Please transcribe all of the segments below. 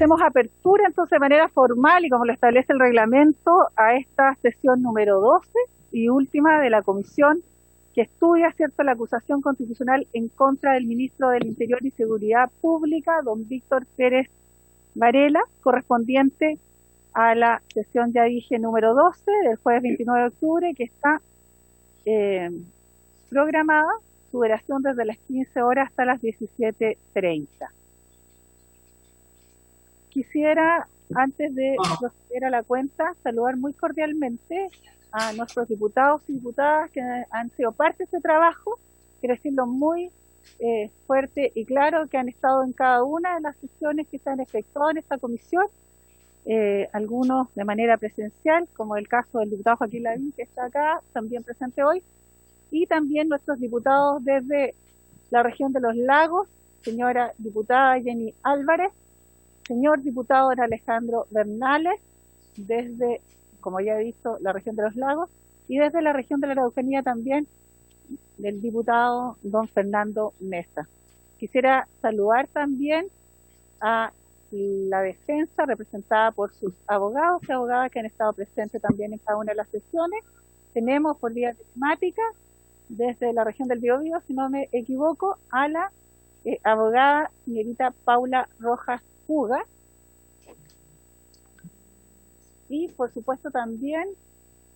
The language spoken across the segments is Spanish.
hacemos apertura entonces de manera formal y como lo establece el reglamento a esta sesión número 12 y última de la comisión que estudia, ¿cierto?, la acusación constitucional en contra del ministro del Interior y Seguridad Pública, don Víctor Pérez Varela, correspondiente a la sesión, ya dije, número 12 del jueves 29 de octubre, que está programada su duración desde las 15 horas hasta las 17:30. Quisiera, antes de proceder a la cuenta, saludar muy cordialmente a nuestros diputados y diputadas que han sido parte de este trabajo. Quiero decirlo muy fuerte y claro, que han estado en cada una de las sesiones que se han efectuado en esta comisión, algunos de manera presencial, como el caso del diputado Joaquín Lavín, que está acá, también presente hoy, y también nuestros diputados desde la región de los lagos, señora diputada Jenny Álvarez, señor diputado don Alejandro Bernales, desde, como ya he dicho, la región de los lagos, y desde la región de la Araucanía también, del diputado don Fernando Mesa. Quisiera saludar también a la defensa representada por sus abogados y abogadas que han estado presentes también en cada una de las sesiones. Tenemos por vía telemática desde la región del Biobío, si no me equivoco, a la abogada señorita Paula Rojas Puga, y por supuesto también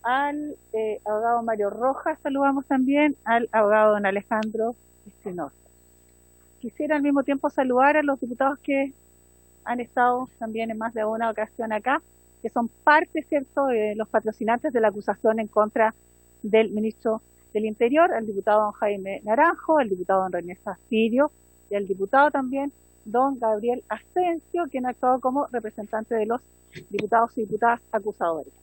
al abogado Mario Rojas. Saludamos también al abogado don Alejandro Espinosa. Quisiera al mismo tiempo saludar a los diputados que han estado también en más de una ocasión acá, que son parte, ¿cierto?, de los patrocinantes de la acusación en contra del ministro del Interior, el diputado don Jaime Naranjo, el diputado don René Sastirio y el diputado también don Gabriel Asensio, quien ha actuado como representante de los diputados y diputadas acusadores.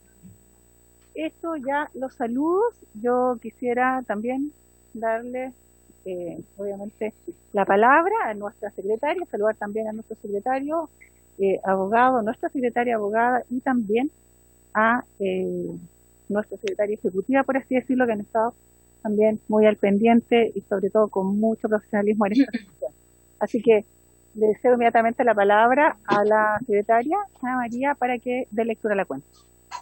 Esto ya los saludos. Yo quisiera también darle, obviamente, la palabra a nuestra secretaria, saludar también a nuestro secretario abogado, nuestra secretaria abogada y también a nuestra secretaria ejecutiva, por así decirlo, que han estado también muy al pendiente y sobre todo con mucho profesionalismo en esta sesión. Así que le cedo inmediatamente la palabra a la secretaria Ana María para que dé lectura a la cuenta.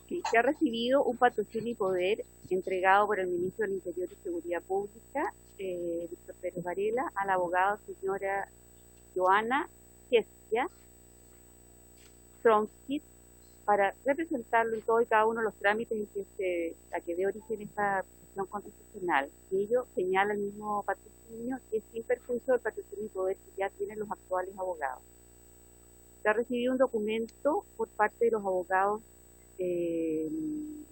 Sí, se ha recibido un patrocinio y poder entregado por el ministro del Interior y Seguridad Pública, Víctor Pérez Varela, a la abogada señora Joana Gestia Tronskis, para representarlo en todo y cada uno de los trámites en que a que dé origen esta acusación constitucional. Y ello señala el mismo patrocinio, que es sin perjuicio del patrocinio y poder que ya tienen los actuales abogados. Se ha recibido un documento por parte de los abogados de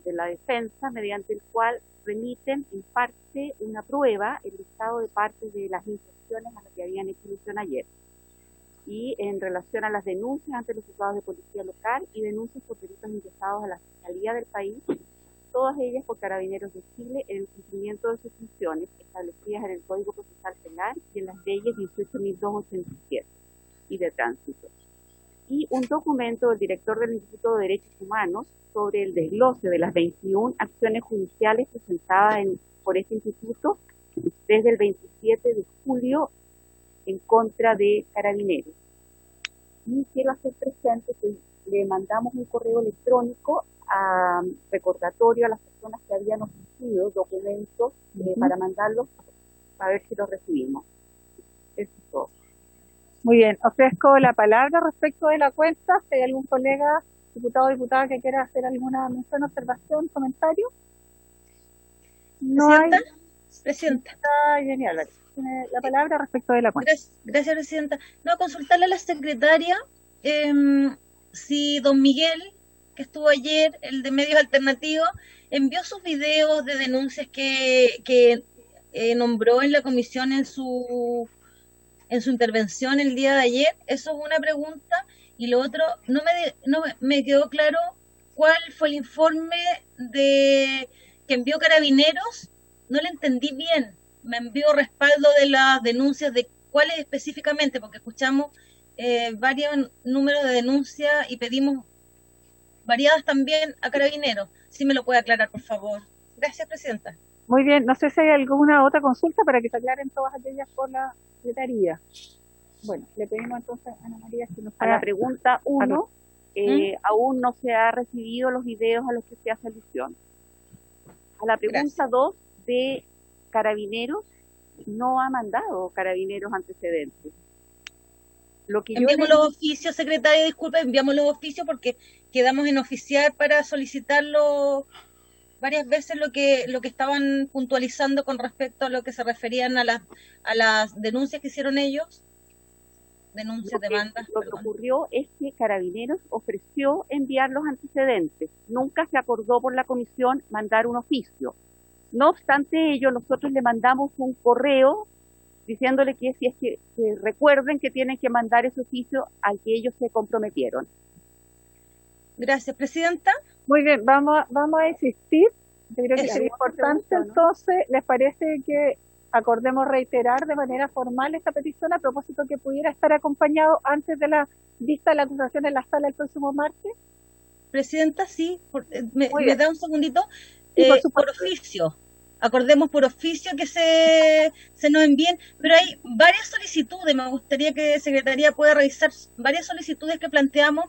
la defensa, mediante el cual remiten en parte una prueba, el listado de partes de las infracciones a las que habían hecho alusión ayer, y en relación a las denuncias ante los juzgados de policía local y denuncias por delitos ingresados a la Fiscalía del país, todas ellas por Carabineros de Chile en el cumplimiento de sus funciones establecidas en el Código Procesal Penal y en las leyes 18.287 y de tránsito. Y un documento del director del Instituto de Derechos Humanos sobre el desglose de las 21 acciones judiciales presentadas por este instituto desde el 27 de julio en contra de Carabineros. Y quiero hacer presente que le mandamos un correo electrónico recordatorio a las personas que habían ofrecido documentos para mandarlos, a ver si los recibimos. Eso es todo. Muy bien, ofrezco la palabra respecto de la cuenta. Si hay algún colega, diputado o diputada que quiera hacer alguna mención, observación, comentario. No ¿Presidenta? hay. Presidenta. Jenny Álvarez tiene la palabra respecto de la cuenta. Gracias, Presidenta. No, consultarle a la secretaria si don Miguel, que estuvo ayer, el de Medios Alternativos, envió sus videos de denuncias que nombró en la comisión en su intervención el día de ayer. Eso es una pregunta. Y lo otro, no me quedó claro cuál fue el informe que envió Carabineros. No le entendí bien. Me envió respaldo de las denuncias, de cuáles específicamente, porque escuchamos varios números de denuncias y pedimos variadas también a Carabineros. Si me lo puede aclarar, por favor. Gracias, Presidenta. Muy bien, no sé si hay alguna otra consulta para que se aclaren todas aquellas por la secretaría. Bueno, le pedimos entonces a Ana María si nos A la pregunta 1, ¿Mm? aún no se ha recibido los videos a los que se hace alusión. A la pregunta Gracias. 2 de Carabineros, no ha mandado Carabineros antecedentes. Lo que yo Enviamos le los oficios, secretaria, disculpe, enviamos los oficios porque quedamos en oficiar para solicitarlo varias veces lo que estaban puntualizando con respecto a lo que se referían a las denuncias que hicieron ellos, denuncias, demandas, lo que perdón. ocurrió es que Carabineros ofreció enviar los antecedentes. Nunca se acordó por la comisión mandar un oficio. No obstante ello, nosotros le mandamos un correo diciéndole que si es que recuerden que tienen que mandar ese oficio al que ellos se comprometieron. Gracias, presidenta. Muy bien, vamos a insistir. Yo creo que Eso. sería importante, pregunta, ¿no? entonces, ¿les parece que acordemos reiterar de manera formal esta petición a propósito que pudiera estar acompañado antes de la vista de la acusación en la sala el próximo martes? Presidenta, sí, Muy me bien. da un segundito. Sí, por Por supuesto. oficio, acordemos por oficio que se nos envíen, pero hay varias solicitudes, me gustaría que Secretaría pueda revisar varias solicitudes que planteamos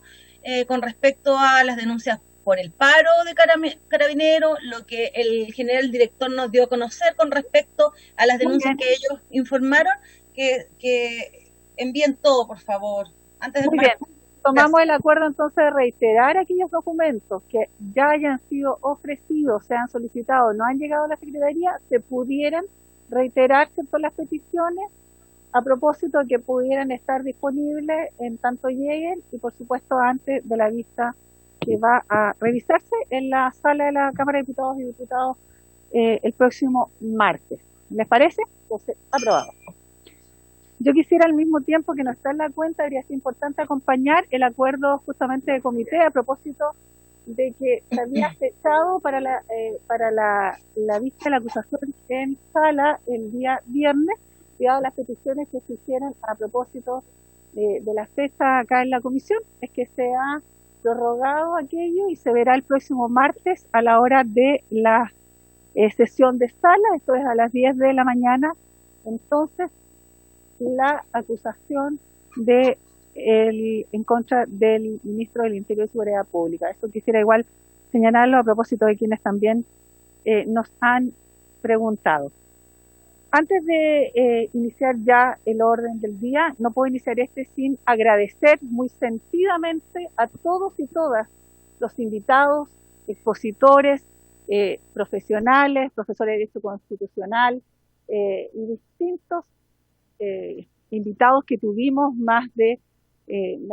con respecto a las denuncias por el paro de Carabineros, lo que el general director nos dio a conocer con respecto a las denuncias que ellos informaron, que envíen todo, por favor, antes Muy de bien. Tomamos el acuerdo entonces de reiterar aquellos documentos que ya hayan sido ofrecidos, sean solicitados, no han llegado a la Secretaría, se pudieran reiterar todas las peticiones a propósito que pudieran estar disponibles en tanto lleguen y por supuesto antes de la vista que va a revisarse en la sala de la Cámara de Diputados y Diputados el próximo martes. ¿Les parece? Entonces, aprobado. Yo quisiera al mismo tiempo que no está en la cuenta, habría sido importante acompañar el acuerdo justamente de comité a propósito de que se había fechado para la vista de la acusación en sala el día viernes, dadas las peticiones que se hicieron a propósito de la fecha acá en la comisión, es que se ha prorrogado aquello y se verá el próximo martes a la hora de la sesión de sala, esto es a las 10 de la mañana, entonces la acusación en contra del ministro del Interior y Seguridad Pública. Eso quisiera igual señalarlo a propósito de quienes también nos han preguntado. Antes de iniciar ya el orden del día, no puedo iniciar sin agradecer muy sentidamente a todos y todas los invitados, expositores, profesionales, profesores de Derecho Constitucional y distintos invitados que tuvimos, me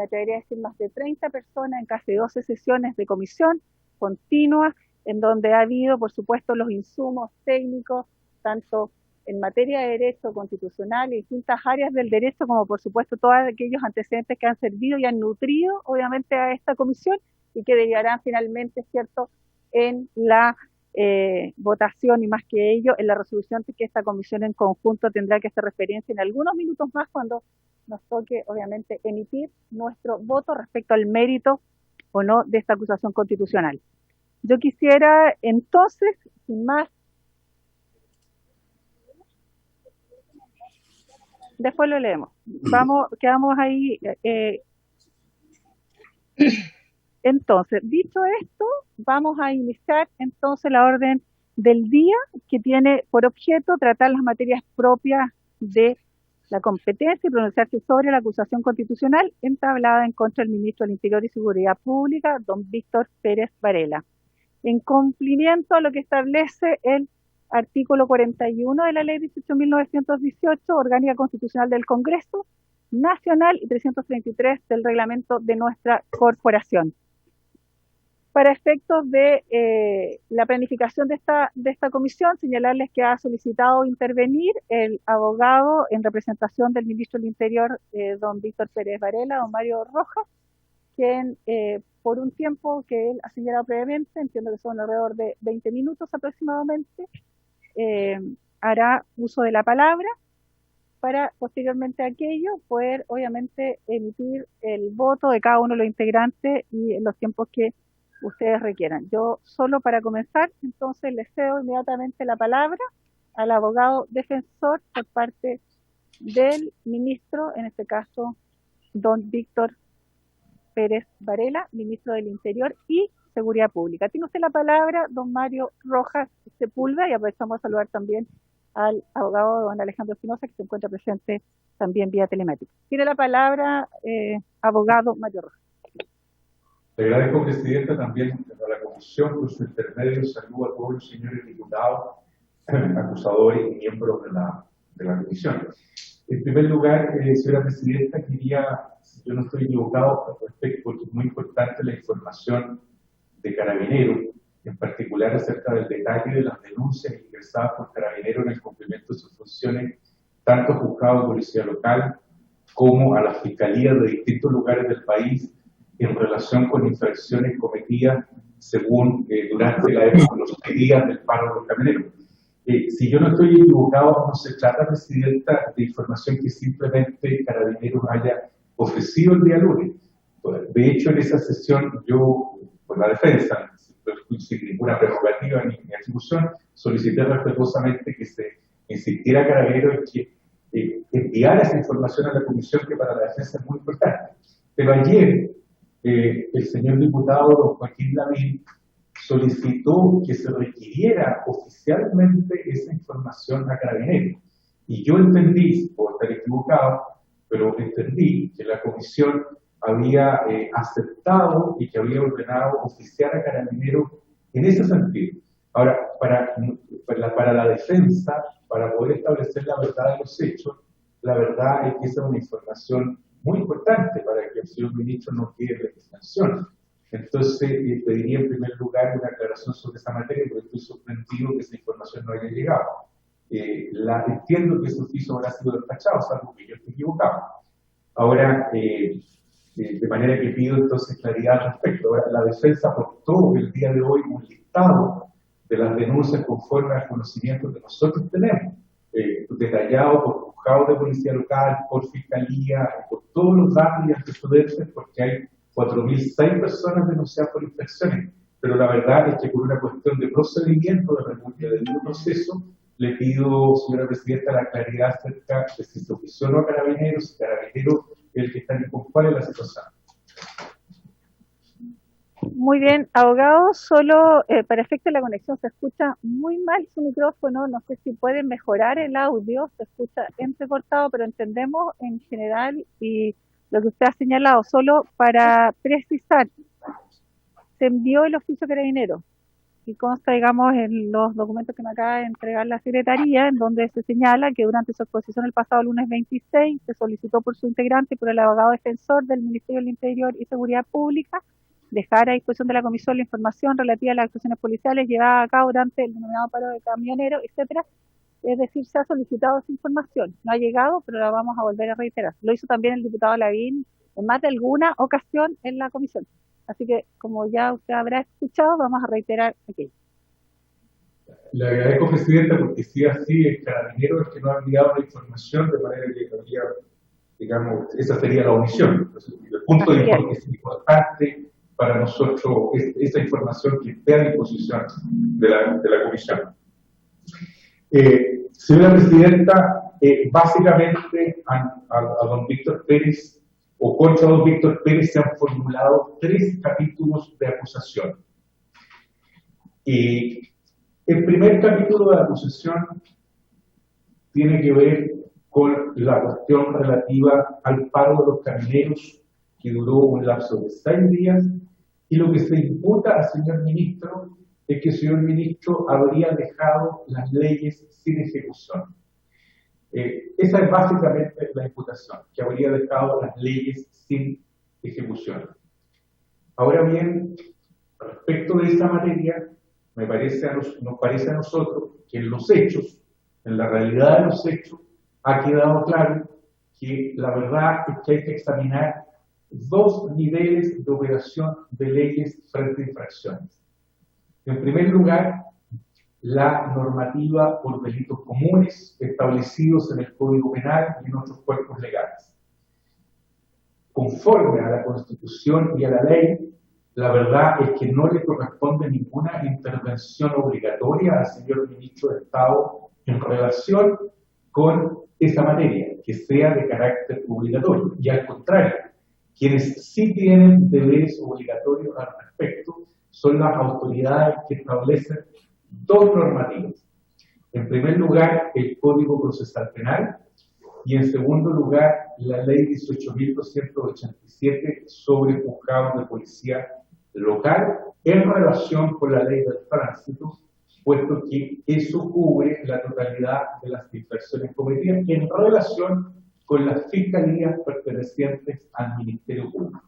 atrevería a decir más de 30 personas en casi 12 sesiones de comisión continua, en donde ha habido, por supuesto, los insumos técnicos, tanto en materia de derecho constitucional y distintas áreas del derecho, como por supuesto todos aquellos antecedentes que han servido y han nutrido, obviamente, a esta comisión y que derivarán finalmente, ¿cierto?, en la votación y más que ello en la resolución que esta comisión en conjunto tendrá que hacer referencia en algunos minutos más cuando nos toque obviamente emitir nuestro voto respecto al mérito o no de esta acusación constitucional. Yo quisiera entonces, sin más, después lo leemos, quedamos ahí. Entonces, dicho esto, vamos a iniciar entonces la orden del día que tiene por objeto tratar las materias propias de la competencia y pronunciarse sobre la acusación constitucional entablada en contra del ministro del Interior y Seguridad Pública, don Víctor Pérez Varela, en cumplimiento a lo que establece el artículo 41 de la Ley 18.918, Orgánica Constitucional del Congreso Nacional, y 333 del reglamento de nuestra corporación. Para efectos de la planificación de esta comisión, señalarles que ha solicitado intervenir el abogado en representación del ministro del Interior, don Víctor Pérez Varela, don Mario Rojas, quien por un tiempo que él ha señalado previamente, entiendo que son alrededor de 20 minutos aproximadamente, hará uso de la palabra para posteriormente a aquello poder obviamente emitir el voto de cada uno de los integrantes y en los tiempos que ustedes requieran. Yo solo para comenzar, entonces le cedo inmediatamente la palabra al abogado defensor por parte del ministro, en este caso, don Víctor Pérez Varela, ministro del Interior y Seguridad Pública. Tiene usted la palabra, don Mario Rojas Sepúlveda, y aprovechamos a saludar también al abogado don Alejandro Espinosa, que se encuentra presente también vía telemática. Tiene la palabra, abogado Mario Rojas. Le agradezco, Presidenta, también a la Comisión por su intermedio. Saludo a todos los señores diputados, acusadores y miembros de la Comisión. En primer lugar, señora Presidenta, quería, si yo no estoy equivocado, respecto, porque es muy importante la información de Carabineros, en particular acerca del detalle de las denuncias ingresadas por Carabineros en el cumplimiento de sus funciones, tanto a juzgados de policía local como a las fiscalías de distintos lugares del país, en relación con infracciones cometidas según durante la época, los días del paro de los camioneros. Si yo no estoy equivocado, no se trata, Presidenta, de información que simplemente Carabineros haya ofrecido el día lunes. De hecho, en esa sesión yo, por la defensa, sin ninguna prerrogativa ni atribución, solicité respetuosamente que se insistiera a Carabineros en que enviara esa información a la Comisión, que para la defensa es muy importante. Pero ayer, el señor diputado don Joaquín Lavín solicitó que se requiriera oficialmente esa información a Carabineros. Y yo entendí, por estar equivocado, pero entendí que la Comisión había aceptado y que había ordenado oficiar a Carabineros en ese sentido. Ahora, para la defensa, para poder establecer la verdad de los hechos, la verdad es que esa es una información muy importante para que el señor ministro no quede en la extensión. Entonces, pediría en primer lugar una aclaración sobre esa materia, porque estoy sorprendido que esa información no haya llegado. Entiendo que ese oficio habrá sido despachado, salvo que yo esté equivocado. Ahora, de manera que pido entonces claridad al respecto. Ahora, la defensa aportó el día de hoy un listado de las denuncias conforme al conocimiento que nosotros tenemos, detallado por juzgados de policía local, por fiscalía, por todos los datos y antecedentes, porque hay 4.006 personas denunciadas por infracciones. Pero la verdad es que por una cuestión de procedimiento, de debido proceso, le pido, señora Presidenta, la claridad acerca de si se ofició a Carabineros, si Carabineros es el que está en cuál es la situación. Muy bien, abogado, solo para efecto de la conexión se escucha muy mal su micrófono, no sé si pueden mejorar el audio, se escucha entrecortado, pero entendemos en general y lo que usted ha señalado. Solo para precisar, se envió el oficio Carabinero y consta, digamos, en los documentos que me acaba de entregar la Secretaría, en donde se señala que durante su exposición el pasado lunes 26 se solicitó por su integrante y por el abogado defensor del Ministerio del Interior y Seguridad Pública dejar a disposición de la Comisión la información relativa a las actuaciones policiales llevadas a cabo durante el denominado paro de camioneros, etcétera. Es decir, se ha solicitado esa información. No ha llegado, pero la vamos a volver a reiterar. Lo hizo también el diputado Lavín en más de alguna ocasión en la comisión. Así que, como ya usted habrá escuchado, vamos a reiterar aquello. Le agradezco, Presidenta, porque si así el Carabinero es que no ha enviado la información, de manera que habría, digamos, esa sería la omisión. Entonces, el punto de que es importante para nosotros esa información que esté a disposición de la Comisión. Señora Presidenta, básicamente a don Víctor Pérez o contra don Víctor Pérez se han formulado 3 capítulos de acusación. El primer capítulo de acusación tiene que ver con la cuestión relativa al paro de los camioneros, que duró un lapso de 6 días, y lo que se imputa al señor ministro es que el señor ministro habría dejado las leyes sin ejecución. Esa es básicamente la imputación, que habría dejado las leyes sin ejecución. Ahora bien, respecto de esa materia, nos parece a nosotros que en los hechos, en la realidad de los hechos, ha quedado claro que la verdad es que hay que examinar 2 niveles de operación de leyes frente a infracciones. En primer lugar, la normativa por delitos comunes establecidos en el Código Penal y en otros cuerpos legales. Conforme a la Constitución y a la ley, la verdad es que no le corresponde ninguna intervención obligatoria al señor ministro de Estado en relación con esa materia, que sea de carácter obligatorio. Y al contrario, quienes sí tienen deberes obligatorios al respecto son las autoridades que establecen dos normativas. En primer lugar, el Código Procesal Penal, y en segundo lugar, la Ley 18.287 sobre juzgados de policía local en relación con la Ley del Tránsito, puesto que eso cubre la totalidad de las infracciones cometidas en relación con las fiscalías pertenecientes al Ministerio Público.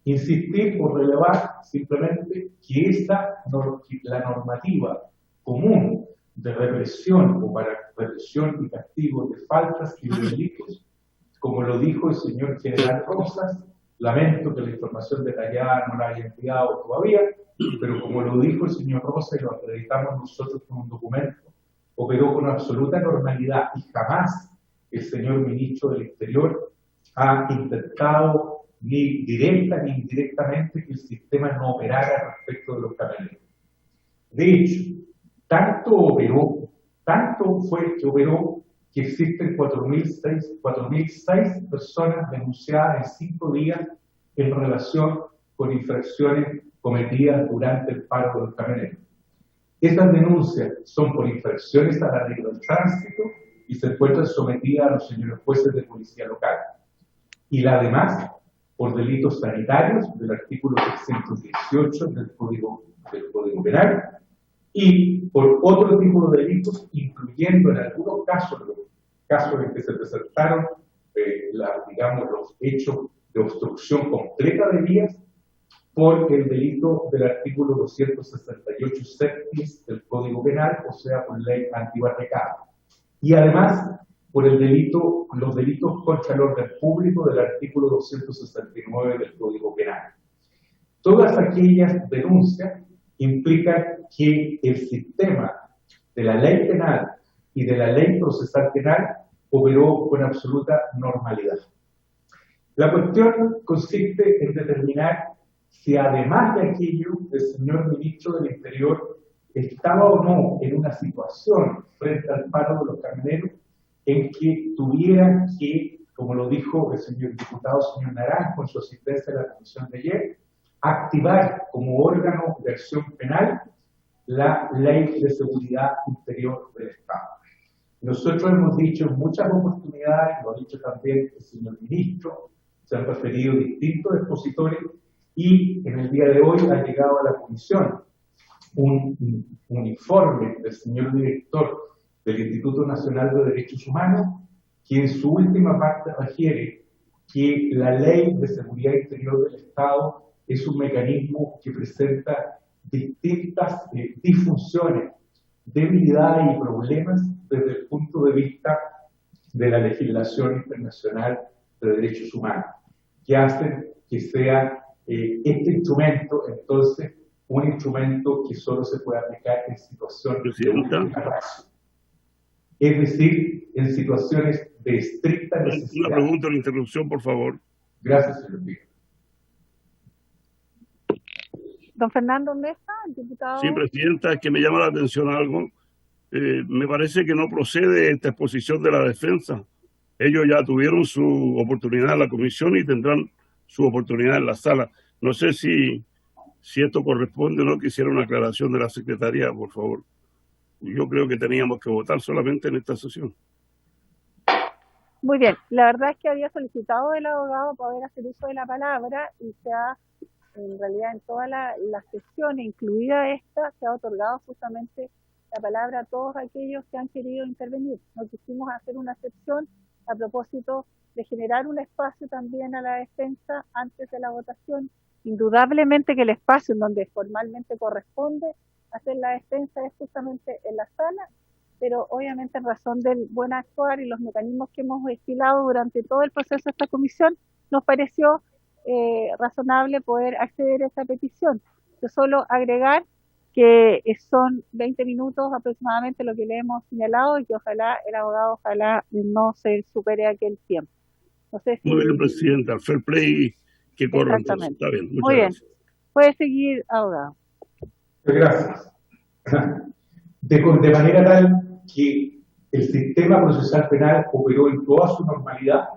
Insistir o relevar simplemente que la normativa común de represión o para represión y castigo de faltas y de delitos, como lo dijo el señor general Rosas, lamento que la información detallada no la haya enviado todavía, pero como lo dijo el señor Rosas y lo acreditamos nosotros con un documento, operó con absoluta normalidad y jamás el señor ministro del Interior ha intentado ni directa ni indirectamente que el sistema no operara respecto de los camioneros. De hecho, tanto fue que operó que existen 4.006 personas denunciadas en 5 días en relación con infracciones cometidas durante el paro de los camioneros. Estas denuncias son por infracciones a la ley del tránsito y se encuentran sometidas a los señores jueces de policía local. Y la demás, por delitos sanitarios del artículo 318 del Código Penal, y por otro tipo de delitos, incluyendo en algunos casos, los casos en que se presentaron, los hechos de obstrucción completa de vías, por el delito del artículo 268 séptis del Código Penal, o sea, por ley antibarricada. Y además, por los delitos contra el orden público del artículo 269 del Código Penal. Todas aquellas denuncias implican que el sistema de la ley penal y de la ley procesal penal operó con absoluta normalidad. La cuestión consiste en determinar si además de aquello el señor ministro del Interior estaba o no en una situación frente al paro de los camioneros en que tuviera que, como lo dijo el señor diputado señor Naranjo en su asistencia a la comisión de ayer, activar como órgano de acción penal la Ley de Seguridad Interior del Estado. Nosotros hemos dicho en muchas oportunidades, lo ha dicho también el señor ministro, se han referido distintos expositores, y en el día de hoy ha llegado a la comisión un informe del señor director del Instituto Nacional de Derechos Humanos, que en su última parte refiere que la Ley de Seguridad Interior del Estado es un mecanismo que presenta distintas disfunciones, debilidades y problemas desde el punto de vista de la legislación internacional de derechos humanos, que hacen que sea este instrumento, entonces, un instrumento que solo se puede aplicar en situaciones de última razón. Es decir, en situaciones de estricta necesidad. Una pregunta, una interrupción, por favor. Gracias, señor Pico. Don Fernando Mesa, diputado. Sí, presidenta, es que me llama la atención algo. Me parece que no procede esta exposición de la defensa. Ellos ya tuvieron su oportunidad en la comisión y tendrán su oportunidad en la sala. No sé si esto corresponde o no, quisiera una aclaración de la secretaría, por favor. Yo creo que teníamos que votar solamente en esta sesión. Muy bien, la verdad es que había solicitado del abogado poder hacer uso de la palabra y se ha, en realidad en todas las sesiones, incluida esta, se ha otorgado justamente la palabra a todos aquellos que han querido intervenir. No quisimos hacer una excepción a propósito de generar un espacio también a la defensa antes de la votación. Indudablemente que el espacio en donde formalmente corresponde hacer la defensa es justamente en la sala, pero obviamente en razón del buen actuar y los mecanismos que hemos estilado durante todo el proceso de esta comisión, nos pareció razonable poder acceder a esa petición. Yo solo agregar que son 20 minutos aproximadamente lo que le hemos señalado y que ojalá el abogado no se supere aquel tiempo. No sé si... Muy bien, presidenta, el fair play que corre. Exactamente. Está bien, muy bien. Gracias. Puede seguir, abogado. Gracias. De manera tal que el sistema procesal penal operó en toda su normalidad,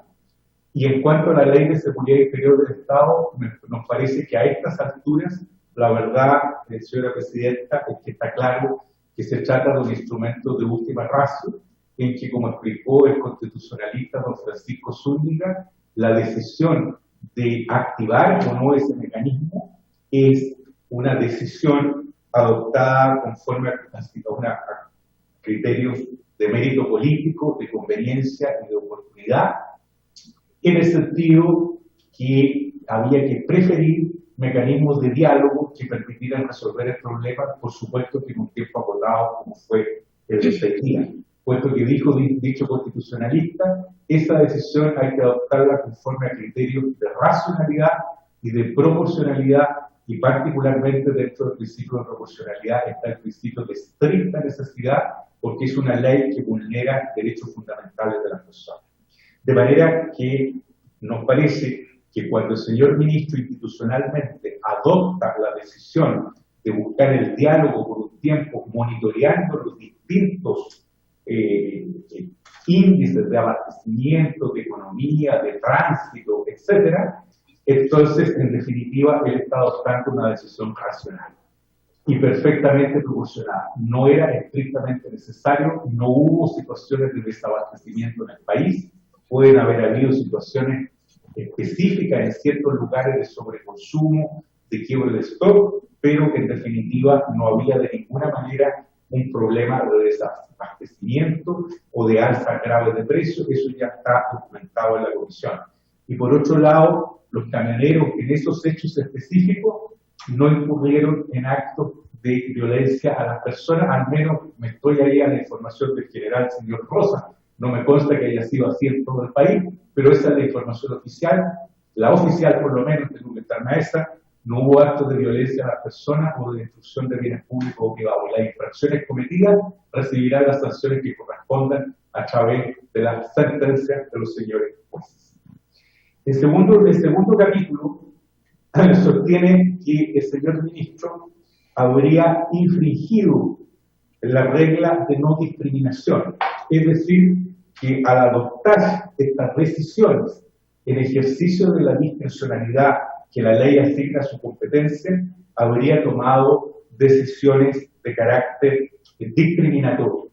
y en cuanto a la Ley de Seguridad Interior del Estado, nos parece que a estas alturas, la verdad, señora Presidenta, es que está claro que se trata de un instrumento de última ratio, en que, como explicó el constitucionalista don Francisco Zúñiga, la decisión de activar o no ese mecanismo es una decisión adoptada conforme a criterios de mérito político, de conveniencia y de oportunidad, en el sentido que había que preferir mecanismos de diálogo que permitieran resolver el problema, por supuesto que en un tiempo acotado como fue el de 6 días. Puesto que dijo dicho constitucionalista, esa decisión hay que adoptarla conforme a criterios de racionalidad y de proporcionalidad, y particularmente dentro del principio de proporcionalidad está el principio de estricta necesidad, porque es una ley que vulnera derechos fundamentales de las personas. De manera que nos parece que cuando el señor ministro institucionalmente adopta la decisión de buscar el diálogo por un tiempo, monitoreando los distintos índices de abastecimiento, de economía, de tránsito, etcétera, entonces, en definitiva, él está adoptando una decisión racional y perfectamente proporcionada. No era estrictamente necesario, no hubo situaciones de desabastecimiento en el país, pueden haber habido situaciones específicas en ciertos lugares de sobreconsumo, de quiebre de stock, pero en definitiva no había de ninguna manera un problema de desabastecimiento o de alza grave de precios. Eso ya está documentado en la comisión. Y por otro lado, los camioneros en esos hechos específicos no incurrieron en actos de violencia a las personas, al menos me estoy ahí a la información del general señor Rosa, no me consta que haya sido así en todo el país, pero esa es la información oficial, la oficial por lo menos, tengo que estar maestra, no hubo actos de violencia a las personas o de destrucción de bienes públicos o privados. Las infracciones cometidas recibirán las sanciones que correspondan a través de las sentencias de los señores jueces. El segundo capítulo sostiene que el señor ministro habría infringido la regla de no discriminación, es decir, que al adoptar estas decisiones en ejercicio de la discrecionalidad que la ley asigna a su competencia, habría tomado decisiones de carácter discriminatorio.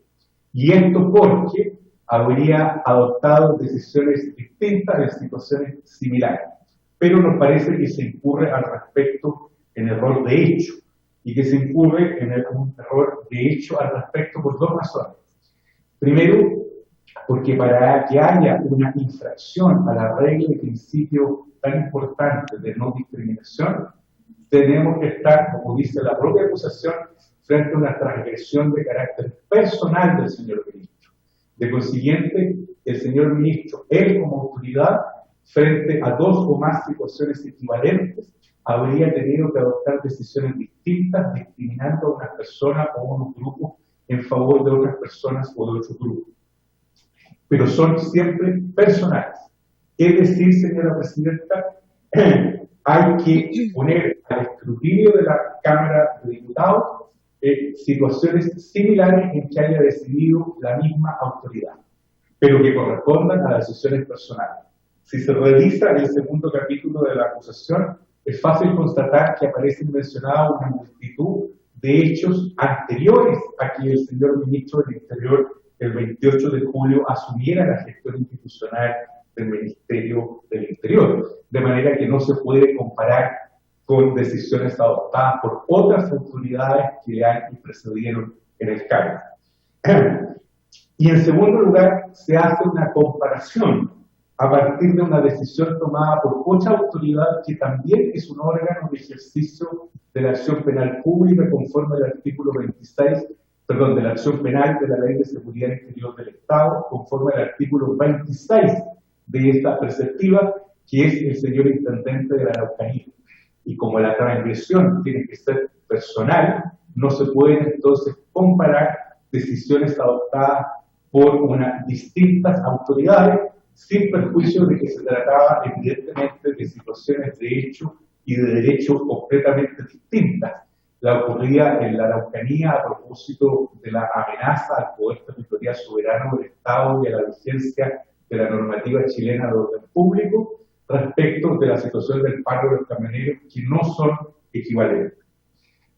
Y esto porque habría adoptado decisiones distintas en situaciones similares. Pero nos parece que se incurre al respecto en error de hecho, y que se incurre en un error de hecho al respecto por dos razones. Primero, porque para que haya una infracción a la regla y principio tan importante de no discriminación, tenemos que estar, como dice la propia acusación, frente a una transgresión de carácter personal del señor ministro. De consiguiente, el señor ministro, él como autoridad, frente a dos o más situaciones equivalentes, habría tenido que adoptar decisiones distintas, discriminando a una persona o a unos grupos en favor de otras personas o de otros grupos. Pero son siempre personales. Es decir, señora Presidenta, hay que poner al escrutinio de la Cámara de Diputados situaciones similares en que haya decidido la misma autoridad, pero que correspondan a las decisiones personales. Si se revisa el segundo capítulo de la acusación, es fácil constatar que aparecen mencionadas una multitud de hechos anteriores a que el señor ministro del Interior, el 28 de julio, asumiera la gestión institucional del Ministerio del Interior, de manera que no se puede comparar con decisiones adoptadas por otras autoridades que le han y precedieron en el cargo. Y en segundo lugar, se hace una comparación a partir de una decisión tomada por otra autoridad que también es un órgano de ejercicio de la acción penal pública conforme al artículo 26, perdón, de la acción penal de la Ley de Seguridad Interior del Estado, conforme al artículo 26 de esta preceptiva, que es el señor intendente de la Araucanía. Y como la transgresión tiene que ser personal, no se pueden entonces comparar decisiones adoptadas por unas distintas autoridades, sin perjuicio de que se trataba evidentemente de situaciones de hecho y de derecho completamente distintas, la ocurrida en la Araucanía a propósito de la amenaza al poder territorial soberano del Estado y a la vigencia de la normativa chilena de orden público, respecto de la situación del paro de los camioneros, que no son equivalentes.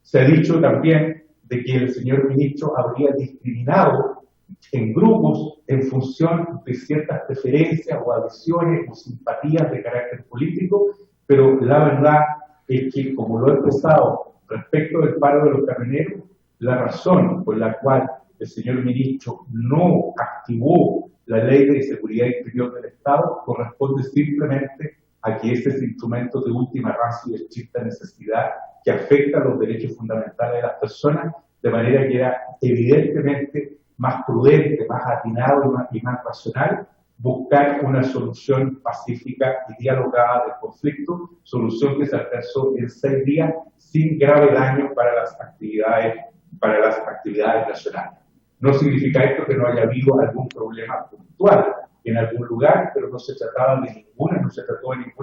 Se ha dicho también de que el señor ministro habría discriminado en grupos en función de ciertas preferencias o adhesiones o simpatías de carácter político, pero la verdad es que, como lo he expresado respecto del paro de los camioneros, la razón por la cual el señor ministro no activó la Ley de Seguridad Interior del Estado corresponde simplemente a que este es el instrumento de última ratio y de estricta necesidad que afecta los derechos fundamentales de las personas, de manera que era evidentemente más prudente, más atinado y más racional buscar una solución pacífica y dialogada del conflicto, solución que se alcanzó en 6 días sin grave daño para las actividades nacionales. No significa esto que no haya habido algún problema puntual en algún lugar, pero no se trataba de ninguna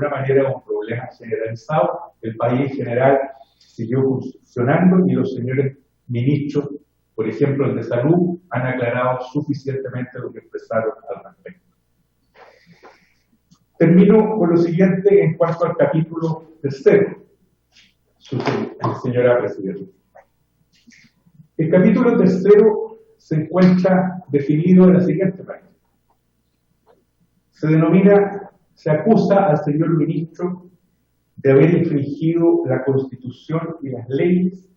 manera de un problema generalizado. El país en general siguió funcionando y los señores ministros, por ejemplo el de Salud, han aclarado suficientemente lo que expresaron al respecto. Termino con lo siguiente en cuanto al capítulo 3, señora Presidenta. El capítulo 3 se encuentra definido de la siguiente manera. Se acusa al señor ministro de haber infringido la Constitución y las leyes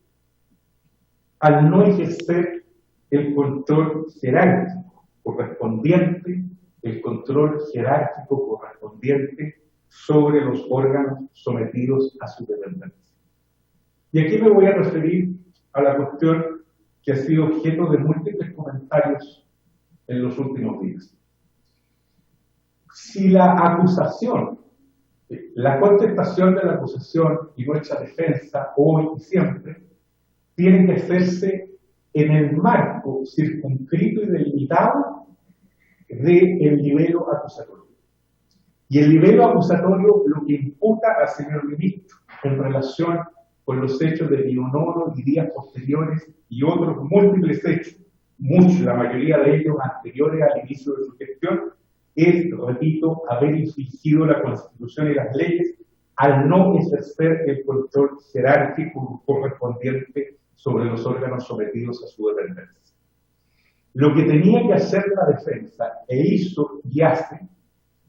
al no ejercer el control jerárquico correspondiente sobre los órganos sometidos a su dependencia. Y aquí me voy a referir a la cuestión que ha sido objeto de múltiples comentarios en los últimos días. Si la acusación, la contestación de la acusación y nuestra defensa, hoy y siempre, tiene que hacerse en el marco circunscrito y delimitado del libelo acusatorio. Y el libelo acusatorio lo que imputa al señor ministro en relación con los hechos de Bionoro y días posteriores y otros múltiples hechos, la mayoría de ellos anteriores al inicio de su gestión, es, repito, haber infringido la Constitución y las leyes al no ejercer el control jerárquico correspondiente sobre los órganos sometidos a su dependencia. Lo que tenía que hacer la defensa, e hizo y hace,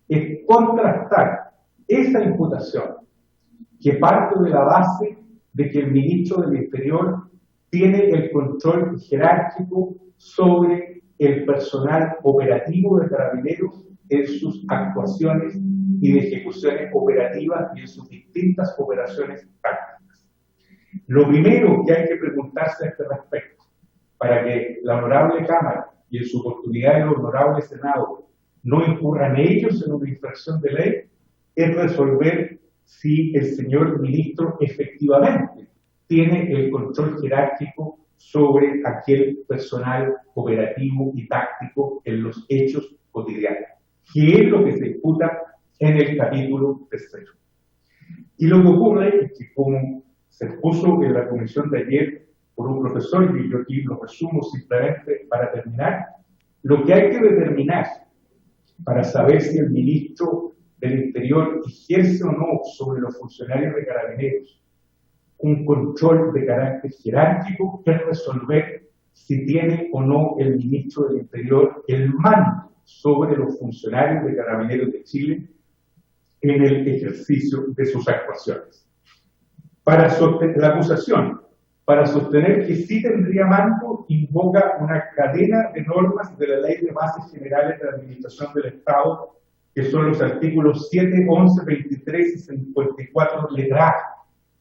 es contrastar esa imputación que parte de la base de que el ministro del Interior tiene el control jerárquico sobre el personal operativo de Carabineros en sus actuaciones y de ejecuciones operativas y en sus distintas operaciones tácticas. Lo primero que hay que preguntarse a este respecto, para que la honorable Cámara y en su oportunidad el honorable Senado no incurran ellos en una infracción de ley, es resolver si el señor ministro efectivamente tiene el control jerárquico sobre aquel personal operativo y táctico en los hechos cotidianos, que es lo que se imputa en el capítulo 3. Y lo que ocurre es que, como se expuso en la comisión de ayer por un profesor, y yo aquí lo resumo simplemente para terminar, lo que hay que determinar para saber si el ministro del Interior ejerce o no sobre los funcionarios de Carabineros un control de carácter jerárquico, es resolver si tiene o no el ministro del Interior el mando sobre los funcionarios de Carabineros de Chile en el ejercicio de sus actuaciones. Para sostener la acusación, para sostener que sí tendría mando, invoca una cadena de normas de la Ley de Bases Generales de la Administración del Estado, que son los artículos 7, 11, 23 y 54 letra A,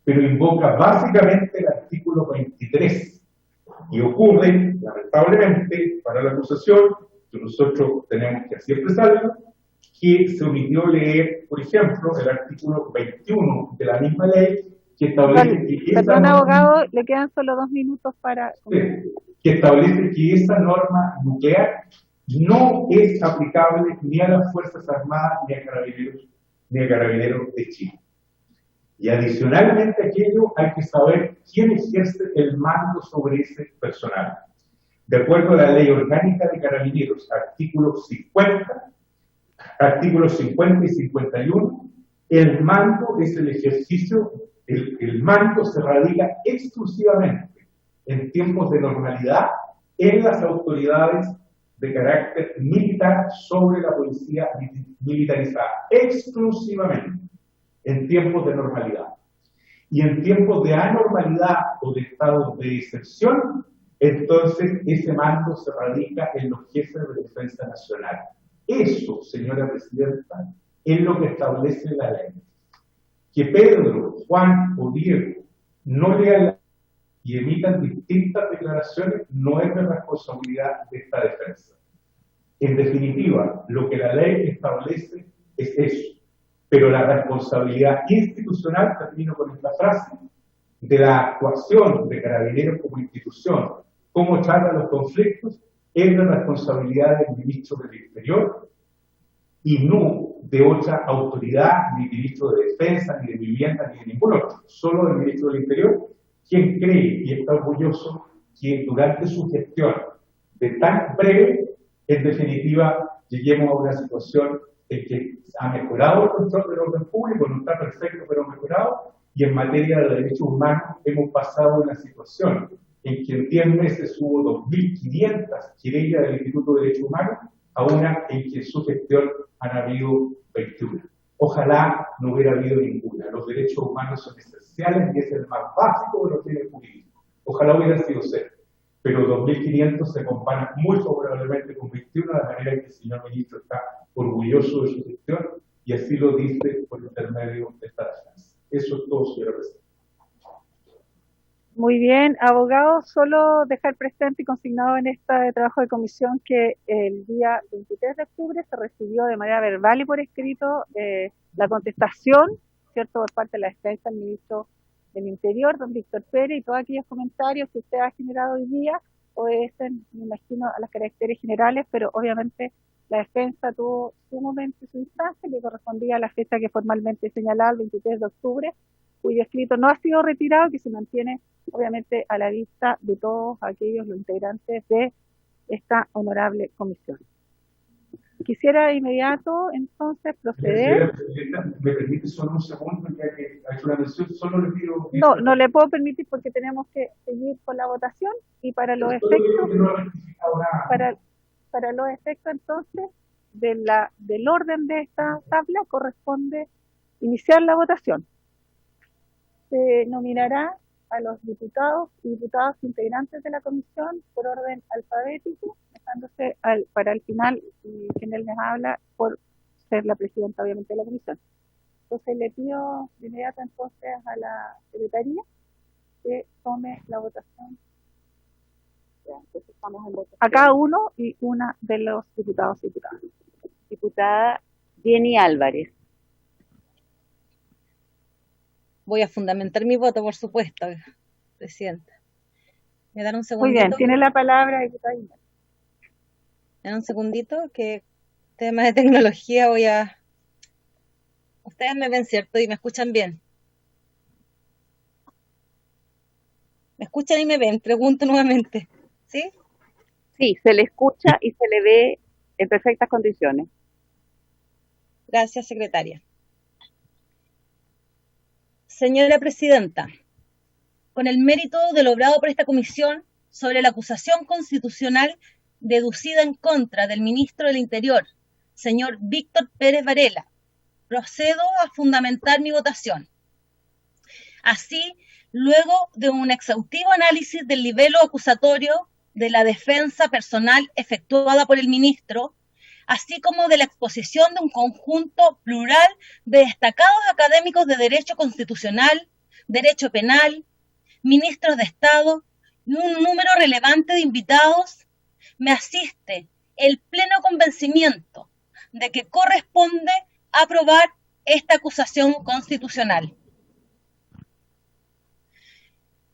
pero invoca básicamente el artículo 23. Y ocurre, lamentablemente, para la acusación, que nosotros tenemos que así expresarlo, que se omitió leer, por ejemplo, el artículo 21 de la misma ley, que establece que perdón, abogado, le quedan solo 2 minutos para... que establece que esa norma nuclear no es aplicable ni a las Fuerzas Armadas ni a Carabineros de Chile. Y adicionalmente a aquello hay que saber quién ejerce el mando sobre ese personal. De acuerdo a la Ley Orgánica de Carabineros, artículos 50 y 51, el mando es el ejercicio, el mando se radica exclusivamente en tiempos de normalidad en las autoridades de carácter militar sobre la policía militarizada, exclusivamente en tiempos de normalidad. Y en tiempos de anormalidad o de estado de excepción, entonces ese mando se radica en los jefes de defensa nacional. Eso, señora presidenta, es lo que establece la ley. Que Pedro, Juan o Diego no lean la ley y emitan distintas declaraciones no es de responsabilidad de esta defensa. En definitiva, lo que la ley establece es eso. Pero la responsabilidad institucional, termino con esta frase, de la actuación de Carabineros como institución, cómo trata los conflictos, es de responsabilidad del ministro del Interior y no de otra autoridad, ni ministro de Defensa, ni de Vivienda, ni de ningún otro. Solo del ministro del Interior, quien cree y está orgulloso que durante su gestión de tan breve, en definitiva, lleguemos a una situación en que ha mejorado el control del orden público, no está perfecto, pero mejorado, y en materia de derechos humanos hemos pasado a una situación en que en 10 meses hubo 2.500 querellas del Instituto de Derechos Humanos, a una en que en su gestión han habido 21. Ojalá no hubiera habido ninguna. Los derechos humanos son esenciales y es el más básico de los bienes jurídicos. Ojalá hubiera sido 0. Pero 2.500 se comparan muy favorablemente con 21, de manera que el señor ministro está orgulloso de su gestión y así lo dice por intermedio de esta defensa. Eso es todo, señora presidenta. Muy bien, abogado, solo dejar presente y consignado en este trabajo de comisión que el día 23 de octubre se recibió de manera verbal y por escrito la contestación, ¿cierto?, por parte de la defensa del ministro del Interior, don Víctor Pérez, y todos aquellos comentarios que usted ha generado hoy día obedecen, me imagino, a las caracteres generales, pero obviamente la defensa tuvo su momento y su instancia, que correspondía a la fecha que formalmente señalaba, el 23 de octubre, cuyo escrito no ha sido retirado, que se mantiene obviamente a la vista de todos aquellos los integrantes de esta honorable comisión. Quisiera de inmediato entonces proceder. ¿Me permite solo un segundo? Ya que ha hecho una mención, solo le pido. No le puedo permitir porque tenemos que seguir con la votación y para los efectos. Para los efectos entonces del orden de esta tabla corresponde iniciar la votación. Se nominará a los diputados y diputadas integrantes de la comisión por orden alfabético, dejándose para el final quien él les habla por ser la presidenta obviamente de la comisión. Entonces le pido de inmediato entonces a la secretaría que tome la votación. Ya, entonces estamos en votación. A cada uno y una de los diputados y diputadas. Diputada Jenny Álvarez. Voy a fundamentar mi voto, por supuesto, presidenta. ¿Me dan un segundito? Muy bien, tiene la palabra, diputada. ¿Me dan un segundito? Que tema de tecnología voy a... Ustedes me ven, ¿cierto? Y me escuchan bien. ¿Me escuchan y me ven? Pregunto nuevamente. ¿Sí? Sí, se le escucha y se le ve en perfectas condiciones. Gracias, secretaria. Señora presidenta, con el mérito de lo logrado por esta comisión sobre la acusación constitucional deducida en contra del ministro del Interior, señor Víctor Pérez Varela, procedo a fundamentar mi votación. Así, luego de un exhaustivo análisis del libelo acusatorio de la defensa personal efectuada por el ministro, así como de la exposición de un conjunto plural de destacados académicos de Derecho Constitucional, Derecho Penal, ministros de Estado y un número relevante de invitados, me asiste el pleno convencimiento de que corresponde aprobar esta acusación constitucional.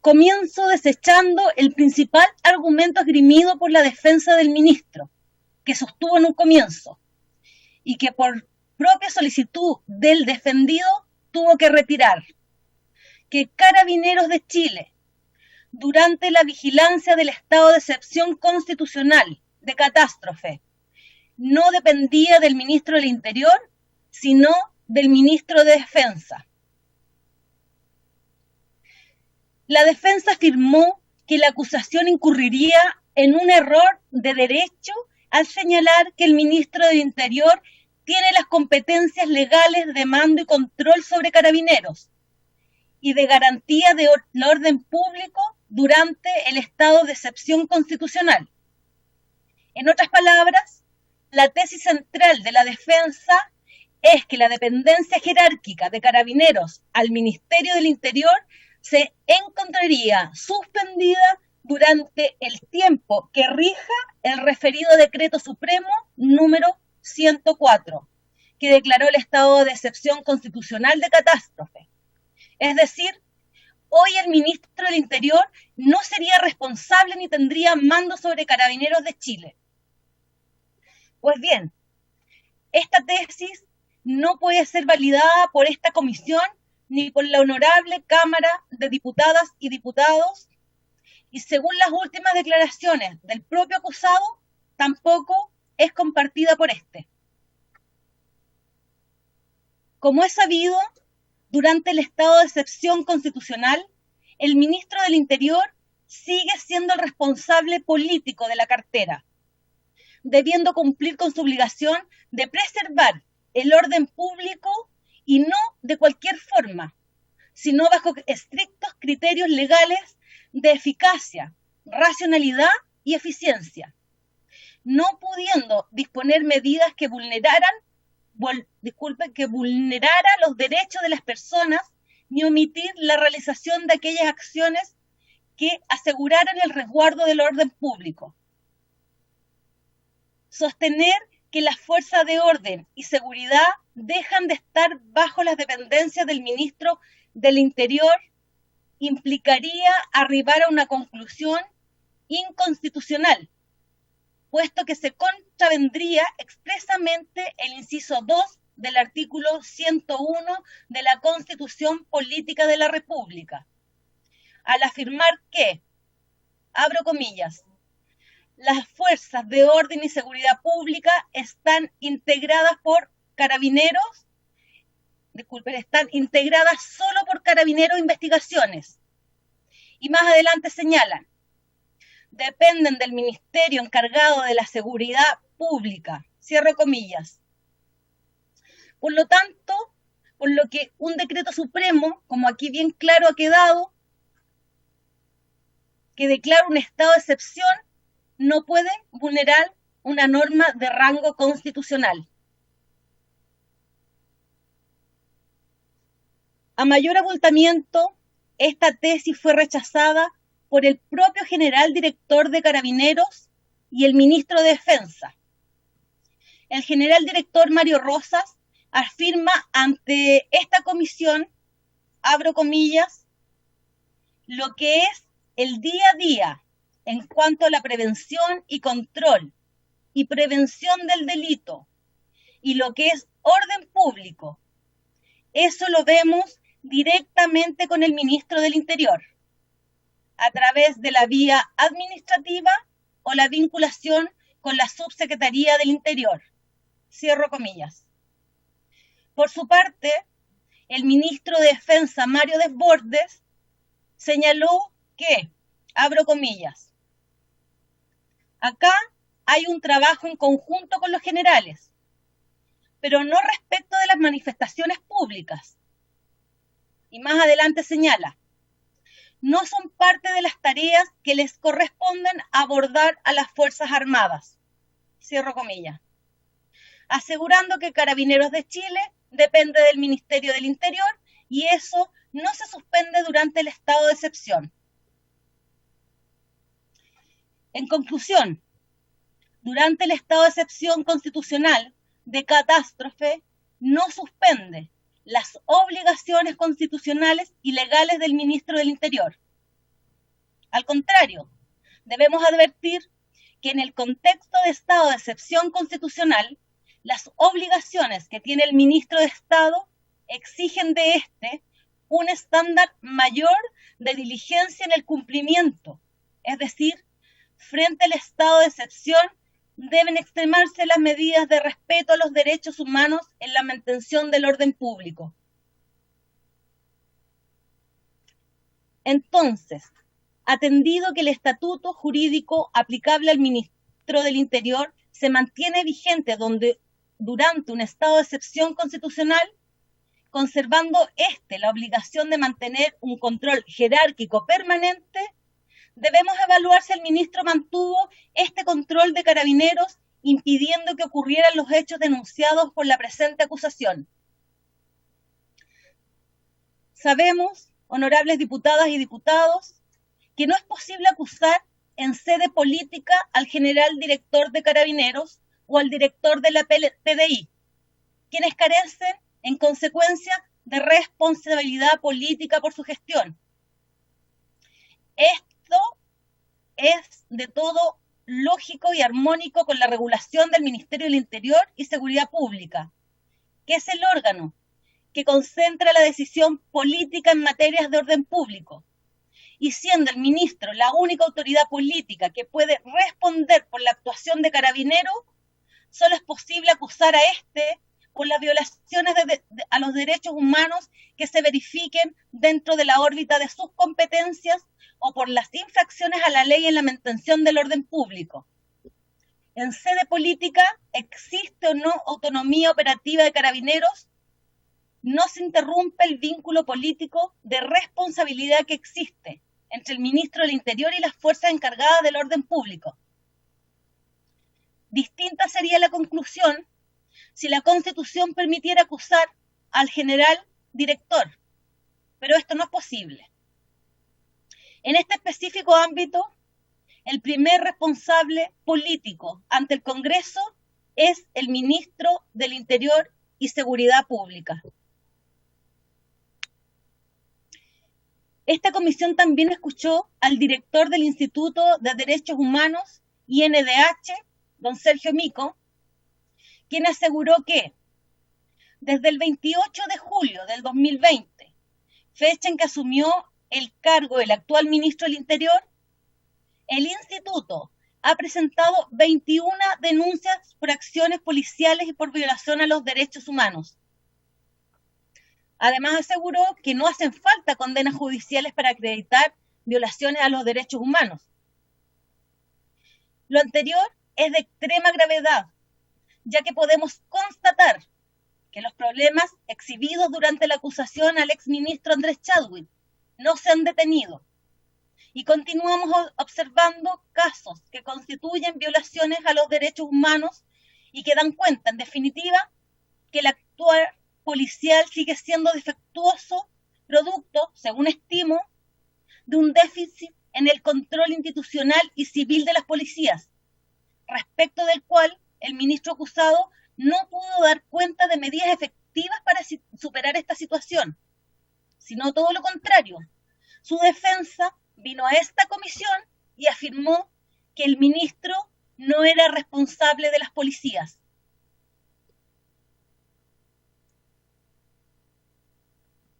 Comienzo desechando el principal argumento esgrimido por la defensa del ministro, que sostuvo en un comienzo y que por propia solicitud del defendido tuvo que retirar, que Carabineros de Chile, durante la vigilancia del estado de excepción constitucional de catástrofe, no dependía del ministro del Interior, sino del ministro de Defensa. La defensa afirmó que la acusación incurriría en un error de derecho al señalar que el ministro del Interior tiene las competencias legales de mando y control sobre Carabineros y de garantía del orden público durante el estado de excepción constitucional. En otras palabras, la tesis central de la defensa es que la dependencia jerárquica de Carabineros al Ministerio del Interior se encontraría suspendida durante el tiempo que rija el referido decreto supremo número 104, que declaró el estado de excepción constitucional de catástrofe. Es decir, hoy el ministro del Interior no sería responsable ni tendría mando sobre Carabineros de Chile. Pues bien, esta tesis no puede ser validada por esta comisión ni por la honorable Cámara de Diputadas y Diputados, y según las últimas declaraciones del propio acusado, tampoco es compartida por este. Como es sabido, durante el estado de excepción constitucional, el ministro del Interior sigue siendo el responsable político de la cartera, debiendo cumplir con su obligación de preservar el orden público y no de cualquier forma, sino bajo estrictos criterios legales de eficacia, racionalidad y eficiencia, no pudiendo disponer medidas que vulneraran los derechos de las personas ni omitir la realización de aquellas acciones que aseguraran el resguardo del orden público. Sostener que las fuerzas de orden y seguridad dejan de estar bajo las dependencias del ministro del Interior implicaría arribar a una conclusión inconstitucional, puesto que se contravendría expresamente el inciso 2 del artículo 101 de la Constitución Política de la República, al afirmar que, abro comillas, las fuerzas de orden y seguridad pública están integradas solo por Carabineros Investigaciones. Y más adelante señalan, dependen del ministerio encargado de la seguridad pública, cierro comillas. Por lo tanto, por lo que un decreto supremo, como aquí bien claro ha quedado, que declara un estado de excepción, no puede vulnerar una norma de rango constitucional. A mayor abultamiento, esta tesis fue rechazada por el propio general director de Carabineros y el ministro de Defensa. El general director Mario Rosas afirma ante esta comisión, abro comillas, lo que es el día a día en cuanto a la prevención y control y prevención del delito y lo que es orden público. Eso lo vemos directamente con el ministro del Interior, a través de la vía administrativa o la vinculación con la Subsecretaría del Interior. Cierro comillas. Por su parte, el ministro de Defensa, Mario Desbordes, señaló que, abro comillas, acá hay un trabajo en conjunto con los generales, pero no respecto de las manifestaciones públicas. Y más adelante señala, no son parte de las tareas que les corresponden abordar a las Fuerzas Armadas. Cierro comillas. Asegurando que Carabineros de Chile depende del Ministerio del Interior y eso no se suspende durante el estado de excepción. En conclusión, durante el estado de excepción constitucional de catástrofe no suspende las obligaciones constitucionales y legales del ministro del Interior. Al contrario, debemos advertir que en el contexto de estado de excepción constitucional, las obligaciones que tiene el ministro de Estado exigen de éste un estándar mayor de diligencia en el cumplimiento. Es decir, frente al estado de excepción, deben extremarse las medidas de respeto a los derechos humanos en la mantención del orden público. Entonces, atendido que el estatuto jurídico aplicable al ministro del Interior se mantiene vigente durante un estado de excepción constitucional, conservando la obligación de mantener un control jerárquico permanente, debemos evaluar si el ministro mantuvo este control de Carabineros, impidiendo que ocurrieran los hechos denunciados por la presente acusación. Sabemos, honorables diputadas y diputados, que no es posible acusar en sede política al general director de Carabineros o al director de la PDI, quienes carecen, en consecuencia, de responsabilidad política por su gestión. Esto es de todo lógico y armónico con la regulación del Ministerio del Interior y Seguridad Pública, que es el órgano que concentra la decisión política en materias de orden público, y siendo el ministro la única autoridad política que puede responder por la actuación de Carabineros, solo es posible acusar a por las violaciones a los derechos humanos que se verifiquen dentro de la órbita de sus competencias o por las infracciones a la ley en la mantención del orden público. En sede política, ¿existe o no autonomía operativa de Carabineros? No se interrumpe el vínculo político de responsabilidad que existe entre el ministro del Interior y las fuerzas encargadas del orden público. Distinta sería la conclusión si la Constitución permitiera acusar al general director, pero esto no es posible. En este específico ámbito, el primer responsable político ante el Congreso es el ministro del Interior y Seguridad Pública. Esta comisión también escuchó al director del Instituto de Derechos Humanos, INDH, don Sergio Mico, quien aseguró que desde el 28 de julio del 2020, fecha en que asumió el cargo el actual ministro del Interior, el instituto ha presentado 21 denuncias por acciones policiales y por violación a los derechos humanos. Además aseguró que no hacen falta condenas judiciales para acreditar violaciones a los derechos humanos. Lo anterior es de extrema gravedad, ya que podemos constatar que los problemas exhibidos durante la acusación al exministro Andrés Chadwick no se han detenido y continuamos observando casos que constituyen violaciones a los derechos humanos y que dan cuenta, en definitiva, que el actuar policial sigue siendo defectuoso, producto, según estimo, de un déficit en el control institucional y civil de las policías, respecto del cual el ministro acusado no pudo dar cuenta de medidas efectivas para superar esta situación, sino todo lo contrario. Su defensa vino a esta comisión y afirmó que el ministro no era responsable de las policías.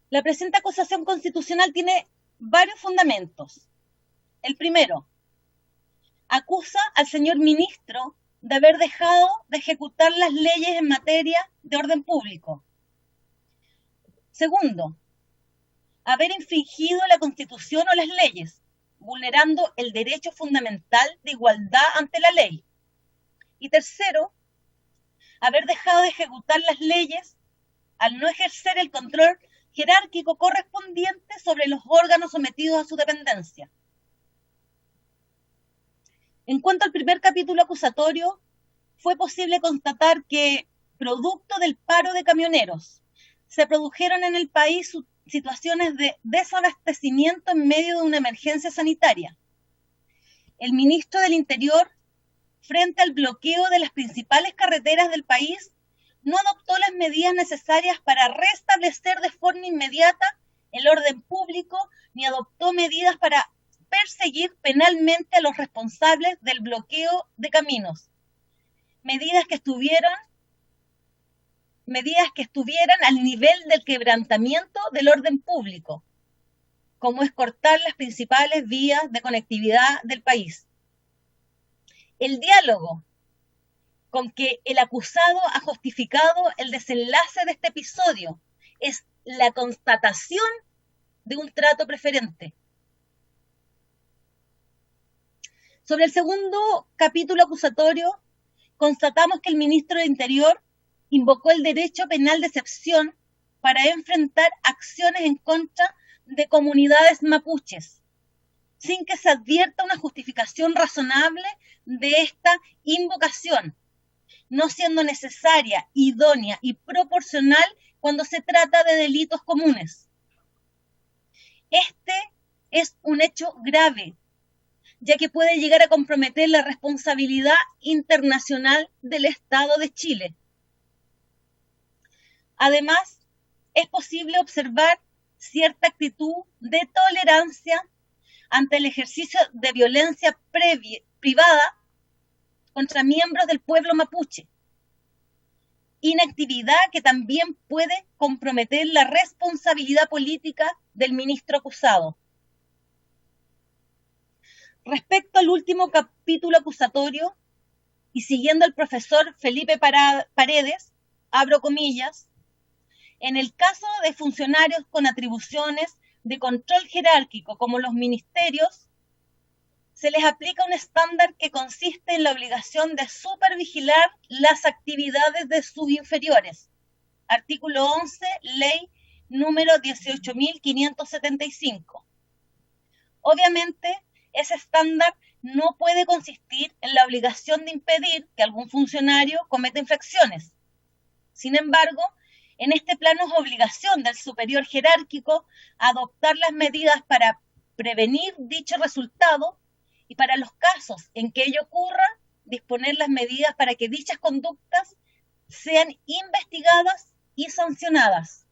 La presente acusación constitucional tiene varios fundamentos. El primero, acusa al señor ministro de haber dejado de ejecutar las leyes en materia de orden público. Segundo, haber infringido la Constitución o las leyes, vulnerando el derecho fundamental de igualdad ante la ley. Y tercero, haber dejado de ejecutar las leyes al no ejercer el control jerárquico correspondiente sobre los órganos sometidos a su dependencia. En cuanto al primer capítulo acusatorio, fue posible constatar que, producto del paro de camioneros, se produjeron en el país situaciones de desabastecimiento en medio de una emergencia sanitaria. El ministro del Interior, frente al bloqueo de las principales carreteras del país, no adoptó las medidas necesarias para restablecer de forma inmediata el orden público, ni adoptó medidas para perseguir penalmente a los responsables del bloqueo de caminos. Medidas que estuvieron medidas que estuvieran al nivel del quebrantamiento del orden público, como es cortar las principales vías de conectividad del país. El diálogo con que el acusado ha justificado el desenlace de este episodio es la constatación de un trato preferente. Sobre el segundo capítulo acusatorio, constatamos que el ministro del Interior invocó el derecho penal de excepción para enfrentar acciones en contra de comunidades mapuches, sin que se advierta una justificación razonable de esta invocación, no siendo necesaria, idónea y proporcional cuando se trata de delitos comunes. Este es un hecho grave, ya que puede llegar a comprometer la responsabilidad internacional del Estado de Chile. Además, es posible observar cierta actitud de tolerancia ante el ejercicio de violencia privada contra miembros del pueblo mapuche, inactividad que también puede comprometer la responsabilidad política del ministro acusado. Respecto al último capítulo acusatorio, y siguiendo al profesor Felipe Paredes, abro comillas, en el caso de funcionarios con atribuciones de control jerárquico como los ministerios, se les aplica un estándar que consiste en la obligación de supervigilar las actividades de sus inferiores. Artículo 11, ley número 18.575. Obviamente, ese estándar no puede consistir en la obligación de impedir que algún funcionario cometa infracciones. Sin embargo, en este plano es obligación del superior jerárquico adoptar las medidas para prevenir dicho resultado y para los casos en que ello ocurra, disponer las medidas para que dichas conductas sean investigadas y sancionadas.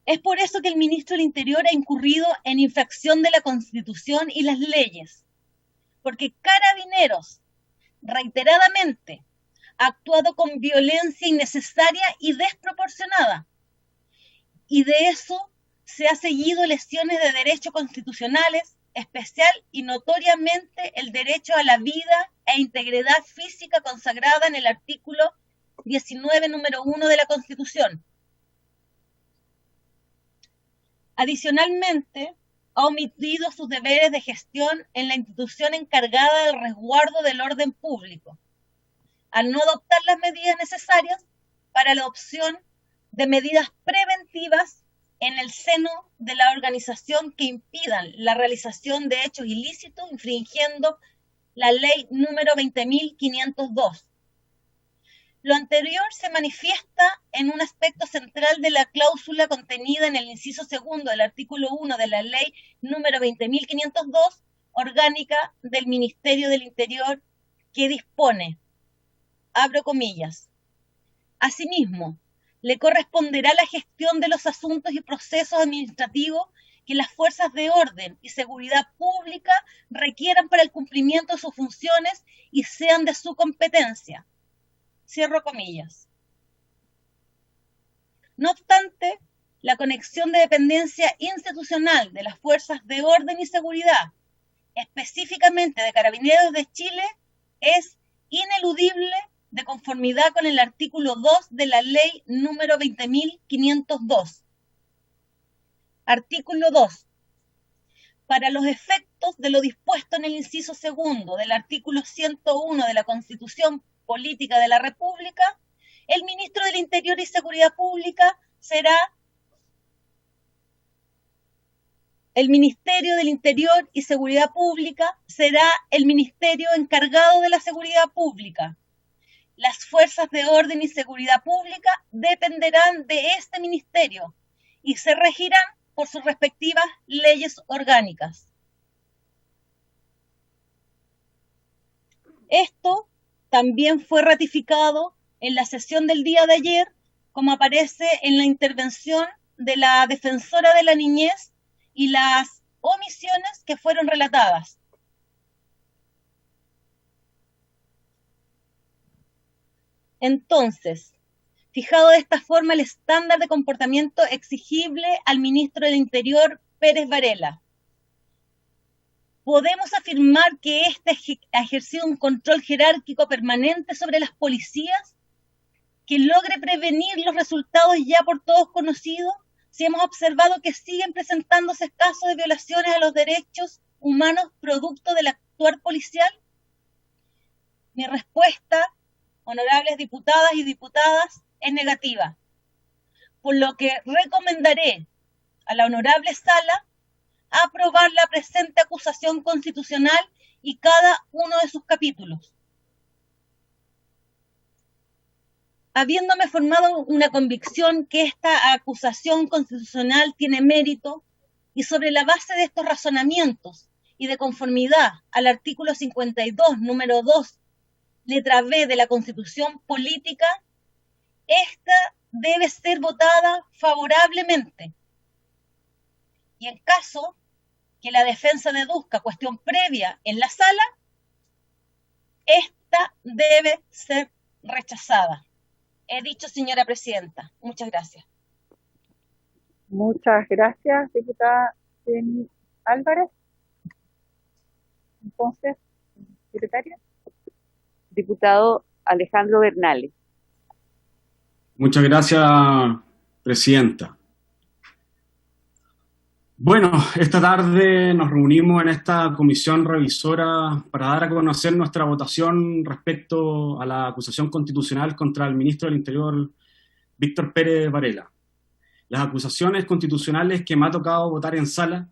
Es por eso que el ministro del Interior ha incurrido en infracción de la Constitución y las leyes, porque Carabineros reiteradamente ha actuado con violencia innecesaria y desproporcionada, y de eso se ha seguido lesiones de derechos constitucionales, especial y notoriamente el derecho a la vida e integridad física consagrada en el artículo 19, número 1 de la Constitución. Adicionalmente, ha omitido sus deberes de gestión en la institución encargada del resguardo del orden público, al no adoptar las medidas necesarias para la adopción de medidas preventivas en el seno de la organización que impidan la realización de hechos ilícitos, infringiendo la ley número 20.502. Lo anterior se manifiesta en un aspecto central de la cláusula contenida en el inciso segundo del artículo 1 de la ley número 20.502, orgánica del Ministerio del Interior, que dispone, abro comillas, asimismo, le corresponderá la gestión de los asuntos y procesos administrativos que las fuerzas de orden y seguridad pública requieran para el cumplimiento de sus funciones y sean de su competencia. Cierro comillas. No obstante, la conexión de dependencia institucional de las fuerzas de orden y seguridad, específicamente de Carabineros de Chile, es ineludible de conformidad con el artículo 2 de la ley número 20.502. Artículo 2. Para los efectos de lo dispuesto en el inciso segundo del artículo 101 de la Constitución Política de la República, el ministro del Interior y Seguridad Pública será el Ministerio del Interior y Seguridad Pública será el ministerio encargado de la seguridad pública. Las fuerzas de orden y seguridad pública dependerán de este ministerio y se regirán por sus respectivas leyes orgánicas. Esto también fue ratificado en la sesión del día de ayer, como aparece en la intervención de la defensora de la niñez y las omisiones que fueron relatadas. Entonces, fijado de esta forma el estándar de comportamiento exigible al ministro del Interior, Pérez Varela, ¿podemos afirmar que éste ha ejercido un control jerárquico permanente sobre las policías que logre prevenir los resultados ya por todos conocidos, si hemos observado que siguen presentándose casos de violaciones a los derechos humanos producto del actuar policial? Mi respuesta, honorables diputadas y diputadas, es negativa, por lo que recomendaré a la honorable sala aprobar la presente acusación constitucional y cada uno de sus capítulos. Habiéndome formado una convicción que esta acusación constitucional tiene mérito, y sobre la base de estos razonamientos y de conformidad al artículo 52, número 2, letra B de la Constitución Política, esta debe ser votada favorablemente. Y en caso que la defensa deduzca cuestión previa en la sala, esta debe ser rechazada. He dicho, señora presidenta. Muchas gracias. Muchas gracias, diputada Jenny Álvarez. Entonces, secretaria. Diputado Alejandro Bernales. Muchas gracias, presidenta. Bueno, esta tarde nos reunimos en esta comisión revisora para dar a conocer nuestra votación respecto a la acusación constitucional contra el ministro del Interior, Víctor Pérez Varela. Las acusaciones constitucionales que me ha tocado votar en sala,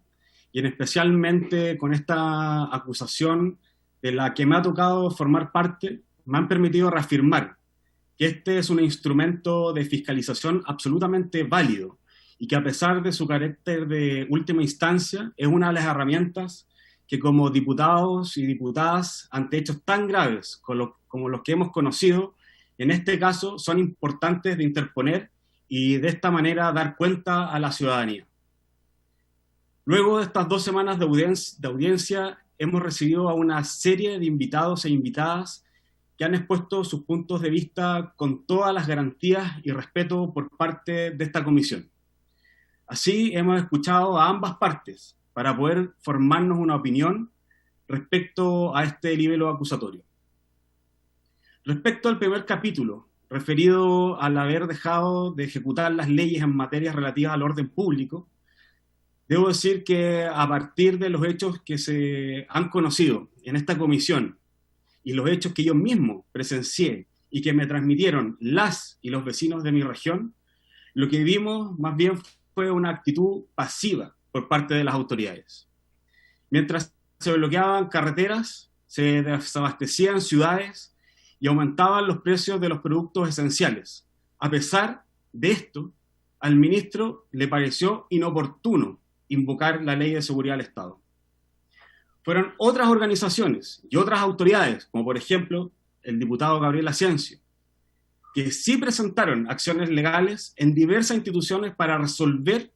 y en especialmente con esta acusación de la que me ha tocado formar parte, me han permitido reafirmar que este es un instrumento de fiscalización absolutamente válido y que a pesar de su carácter de última instancia, es una de las herramientas que como diputados y diputadas ante hechos tan graves como los que hemos conocido, en este caso son importantes de interponer y de esta manera dar cuenta a la ciudadanía. Luego de estas 2 semanas de audiencia, hemos recibido a una serie de invitados e invitadas que han expuesto sus puntos de vista con todas las garantías y respeto por parte de esta comisión. Así hemos escuchado a ambas partes para poder formarnos una opinión respecto a este libelo acusatorio. Respecto al primer capítulo, referido al haber dejado de ejecutar las leyes en materias relativas al orden público, debo decir que a partir de los hechos que se han conocido en esta comisión y los hechos que yo mismo presencié y que me transmitieron las y los vecinos de mi región, lo que vimos más bien fue una actitud pasiva por parte de las autoridades. Mientras se bloqueaban carreteras, se desabastecían ciudades y aumentaban los precios de los productos esenciales. A pesar de esto, al ministro le pareció inoportuno invocar la Ley de Seguridad del Estado. Fueron otras organizaciones y otras autoridades, como por ejemplo el diputado Gabriel Ascencio, que sí presentaron acciones legales en diversas instituciones para resolver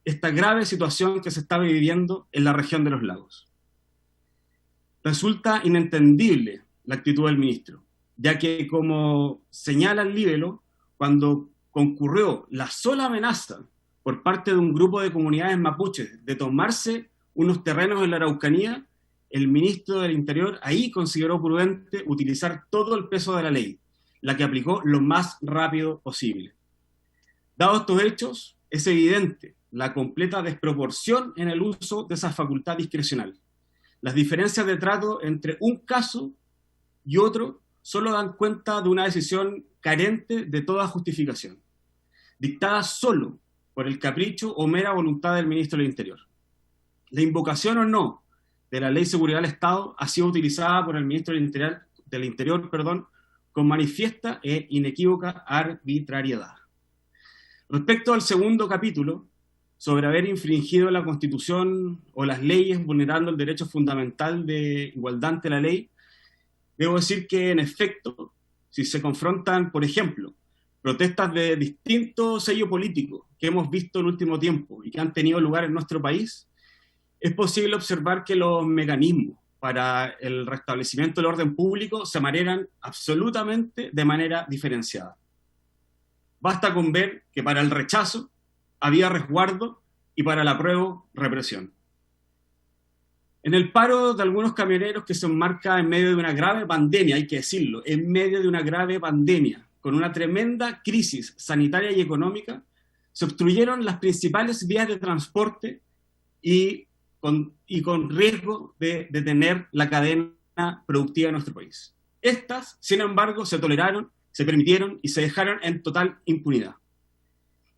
esta grave situación que se está viviendo en la región de los lagos. Resulta inentendible la actitud del ministro, ya que, como señala el libelo, cuando concurrió la sola amenaza por parte de un grupo de comunidades mapuches de tomarse unos terrenos en la Araucanía, el ministro del Interior ahí consideró prudente utilizar todo el peso de la ley, la que aplicó lo más rápido posible. Dados estos hechos, es evidente la completa desproporción en el uso de esa facultad discrecional. Las diferencias de trato entre un caso y otro solo dan cuenta de una decisión carente de toda justificación, dictada solo por el capricho o mera voluntad del ministro del Interior. La invocación o no de la Ley de Seguridad del Estado ha sido utilizada por el ministro del Interior, con manifiesta e inequívoca arbitrariedad. Respecto al segundo capítulo, sobre haber infringido la Constitución o las leyes vulnerando el derecho fundamental de igualdad ante la ley, debo decir que, en efecto, si se confrontan, por ejemplo, protestas de distinto sello político que hemos visto en el último tiempo y que han tenido lugar en nuestro país, es posible observar que los mecanismos para el restablecimiento del orden público se manejan absolutamente de manera diferenciada. Basta con ver que para el rechazo había resguardo y para el apruebo represión. En el paro de algunos camioneros que se enmarca en medio de una grave pandemia, hay que decirlo, en medio de una grave pandemia, con una tremenda crisis sanitaria y económica, se obstruyeron las principales vías de transporte y con riesgo de detener la cadena productiva de nuestro país. Estas, sin embargo, se toleraron, se permitieron y se dejaron en total impunidad.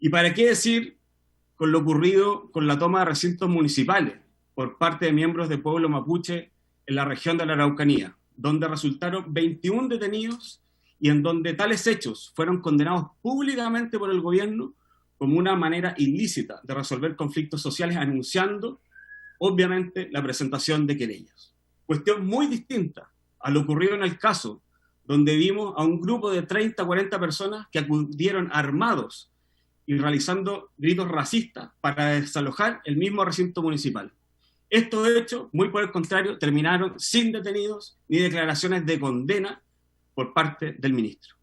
¿Y para qué decir con lo ocurrido con la toma de recintos municipales por parte de miembros del pueblo mapuche en la región de la Araucanía, donde resultaron 21 detenidos y en donde tales hechos fueron condenados públicamente por el gobierno como una manera ilícita de resolver conflictos sociales, anunciando, obviamente, la presentación de querellas? Cuestión muy distinta a lo ocurrido en el caso, donde vimos a un grupo de 30 o 40 personas que acudieron armados y realizando gritos racistas para desalojar el mismo recinto municipal. Estos hechos, muy por el contrario, terminaron sin detenidos ni declaraciones de condena por parte del ministro.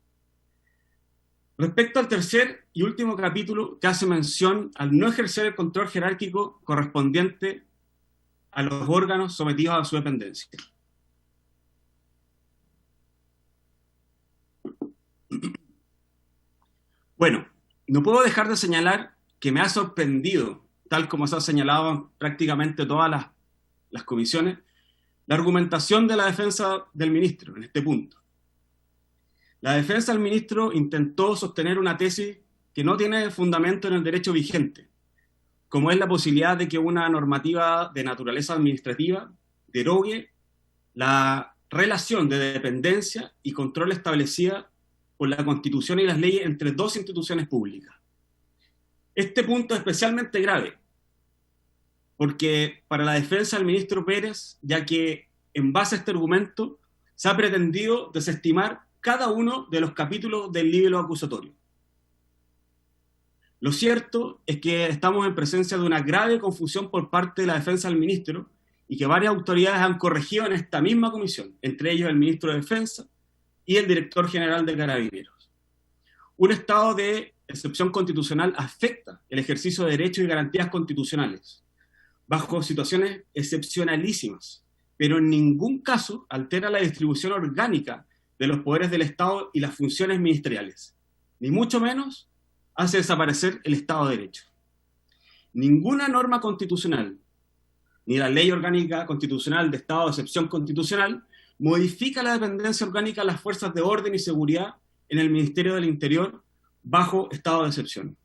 Respecto al tercer y último capítulo, que hace mención al no ejercer el control jerárquico correspondiente a los órganos sometidos a su dependencia. Bueno, no puedo dejar de señalar que me ha sorprendido, tal como se ha señalado en prácticamente todas las comisiones, la argumentación de la defensa del ministro en este punto. La defensa del ministro intentó sostener una tesis que no tiene fundamento en el derecho vigente, como es la posibilidad de que una normativa de naturaleza administrativa derogue la relación de dependencia y control establecida por la Constitución y las leyes entre dos instituciones públicas. Este punto es especialmente grave, porque para la defensa del ministro Pérez, ya que en base a este argumento se ha pretendido desestimar cada uno de los capítulos del libelo acusatorio. Lo cierto es que estamos en presencia de una grave confusión por parte de la defensa del ministro y que varias autoridades han corregido en esta misma comisión, entre ellos el ministro de Defensa y el director general de Carabineros. Un estado de excepción constitucional afecta el ejercicio de derechos y garantías constitucionales, bajo situaciones excepcionalísimas, pero en ningún caso altera la distribución orgánica de los poderes del Estado y las funciones ministeriales, ni mucho menos hace desaparecer el Estado de Derecho. Ninguna norma constitucional, ni la Ley Orgánica Constitucional de Estado de Excepción Constitucional, modifica la dependencia orgánica de las fuerzas de orden y seguridad en el Ministerio del Interior bajo estado de excepción.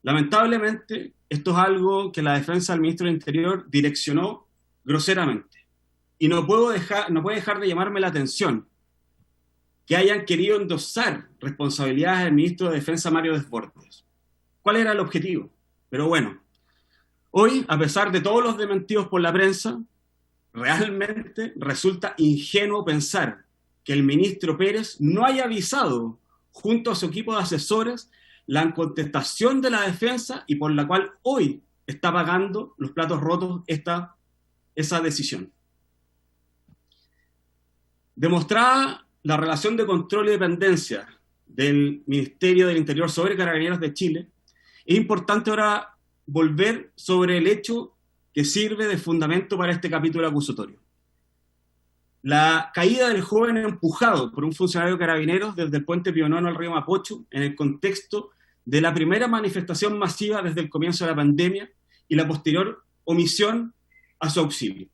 Lamentablemente, esto es algo que la defensa del ministro del Interior direccionó groseramente. Y no puede dejar de llamarme la atención que hayan querido endosar responsabilidades del ministro de Defensa, Mario Desbordes. ¿Cuál era el objetivo? Pero bueno, hoy, a pesar de todos los desmentidos por la prensa, realmente resulta ingenuo pensar que el ministro Pérez no haya avisado junto a su equipo de asesores la contestación de la defensa y por la cual hoy está pagando los platos rotos esa decisión. Demostrada la relación de control y dependencia del Ministerio del Interior sobre Carabineros de Chile, es importante ahora volver sobre el hecho que sirve de fundamento para este capítulo acusatorio. La caída del joven empujado por un funcionario de Carabineros desde el puente Pionono al río Mapocho en el contexto de la primera manifestación masiva desde el comienzo de la pandemia y la posterior omisión a su auxilio.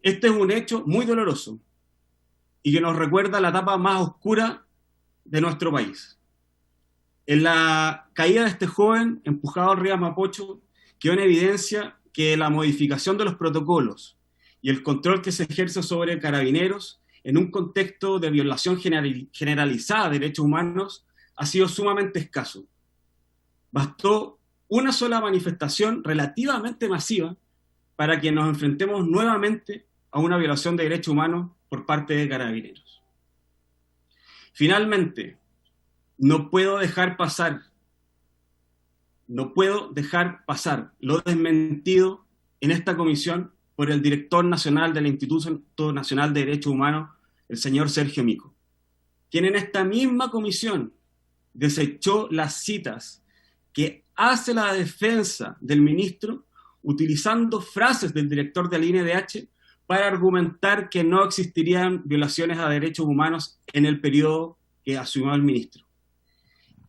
Este es un hecho muy doloroso y que nos recuerda la etapa más oscura de nuestro país. En la caída de este joven empujado al río Mapocho quedó en evidencia que la modificación de los protocolos y el control que se ejerce sobre Carabineros en un contexto de violación generalizada de derechos humanos ha sido sumamente escaso. Bastó una sola manifestación relativamente masiva para que nos enfrentemos nuevamente a una violación de derechos humanos por parte de Carabineros. Finalmente, no puedo dejar pasar lo desmentido en esta comisión por el director nacional del Instituto Nacional de Derechos Humanos, el señor Sergio Mico, quien en esta misma comisión desechó las citas que hace la defensa del ministro utilizando frases del director del INDH para argumentar que no existirían violaciones a derechos humanos en el periodo que asumió el ministro.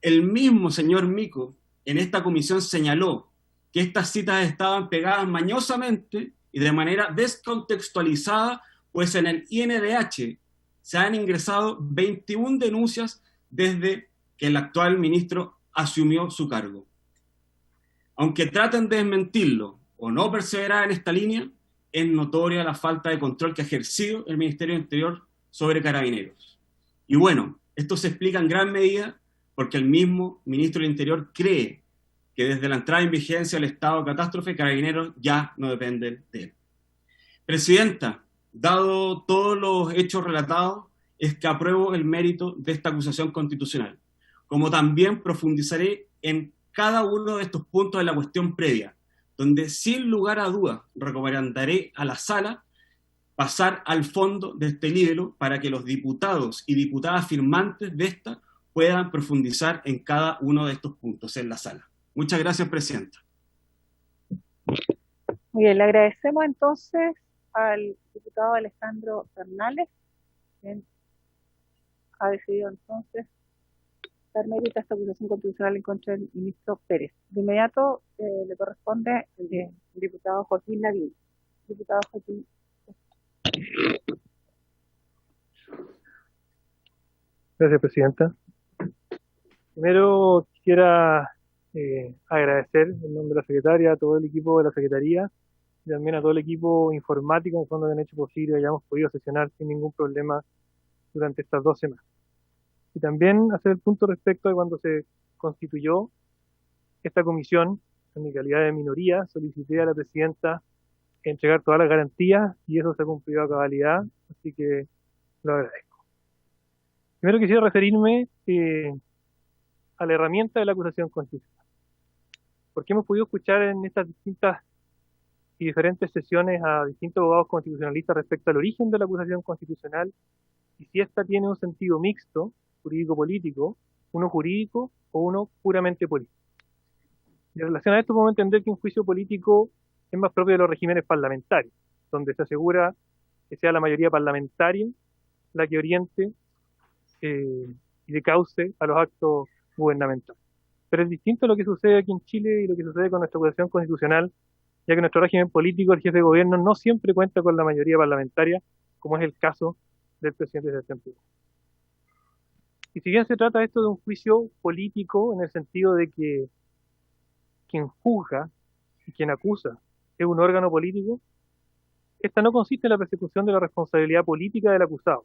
El mismo señor Mico en esta comisión señaló que estas citas estaban pegadas mañosamente y de manera descontextualizada, pues en el INDH se han ingresado 21 denuncias desde que el actual ministro asumió su cargo. Aunque traten de desmentirlo o no perseverar en esta línea, es notoria la falta de control que ha ejercido el Ministerio del Interior sobre Carabineros. Y bueno, esto se explica en gran medida porque el mismo ministro del Interior cree que desde la entrada en vigencia del estado de catástrofe, Carabineros ya no dependen de él. Presidenta, dado todos los hechos relatados, es que apruebo el mérito de esta acusación constitucional, como también profundizaré en cada uno de estos puntos de la cuestión previa, donde sin lugar a dudas recomendaré a la sala pasar al fondo de este libro para que los diputados y diputadas firmantes de esta puedan profundizar en cada uno de estos puntos en la sala. Muchas gracias, Presidenta. Muy bien, le agradecemos entonces al diputado Alejandro Bernales, quien ha decidido entonces dar mérito a esta acusación constitucional en contra del ministro Pérez. De inmediato le corresponde el diputado Joaquín Lavín. Diputado Joaquín. Gracias, Presidenta. Primero quisiera agradecer en nombre de la Secretaria a todo el equipo de la Secretaría y también a todo el equipo informático en el fondo que han hecho posible que hayamos podido sesionar sin ningún problema durante estas 2 semanas. Y también hacer el punto respecto de cuando se constituyó esta comisión, en mi calidad de minoría, solicité a la Presidenta entregar todas las garantías y eso se ha cumplido a cabalidad, así que lo agradezco. Primero quisiera referirme a la herramienta de la acusación constitucional, porque hemos podido escuchar en estas distintas y diferentes sesiones a distintos abogados constitucionalistas respecto al origen de la acusación constitucional y si ésta tiene un sentido mixto, jurídico-político, uno jurídico o uno puramente político. Y en relación a esto podemos entender que un juicio político es más propio de los regímenes parlamentarios, donde se asegura que sea la mayoría parlamentaria la que oriente y de cauce a los actos gubernamentales. Pero es distinto lo que sucede aquí en Chile y lo que sucede con nuestra acusación constitucional, ya que nuestro régimen político, el jefe de gobierno, no siempre cuenta con la mayoría parlamentaria, como es el caso del presidente de Sebastián Piñera. Y si bien se trata esto de un juicio político, en el sentido de que quien juzga y quien acusa es un órgano político, esta no consiste en la persecución de la responsabilidad política del acusado,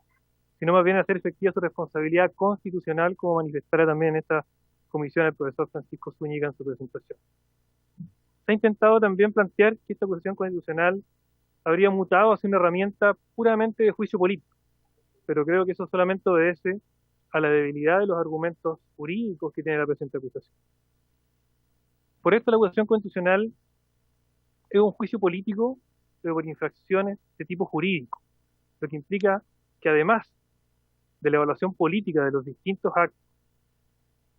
sino más bien en hacer efectiva su responsabilidad constitucional, como manifestara también en esta comisión el profesor Francisco Zúñiga en su presentación. Se ha intentado también plantear que esta acusación constitucional habría mutado hacia una herramienta puramente de juicio político, pero creo que eso solamente obedece a la debilidad de los argumentos jurídicos que tiene la presente acusación. Por esto la acusación constitucional es un juicio político, pero por infracciones de tipo jurídico, lo que implica que además de la evaluación política de los distintos actos,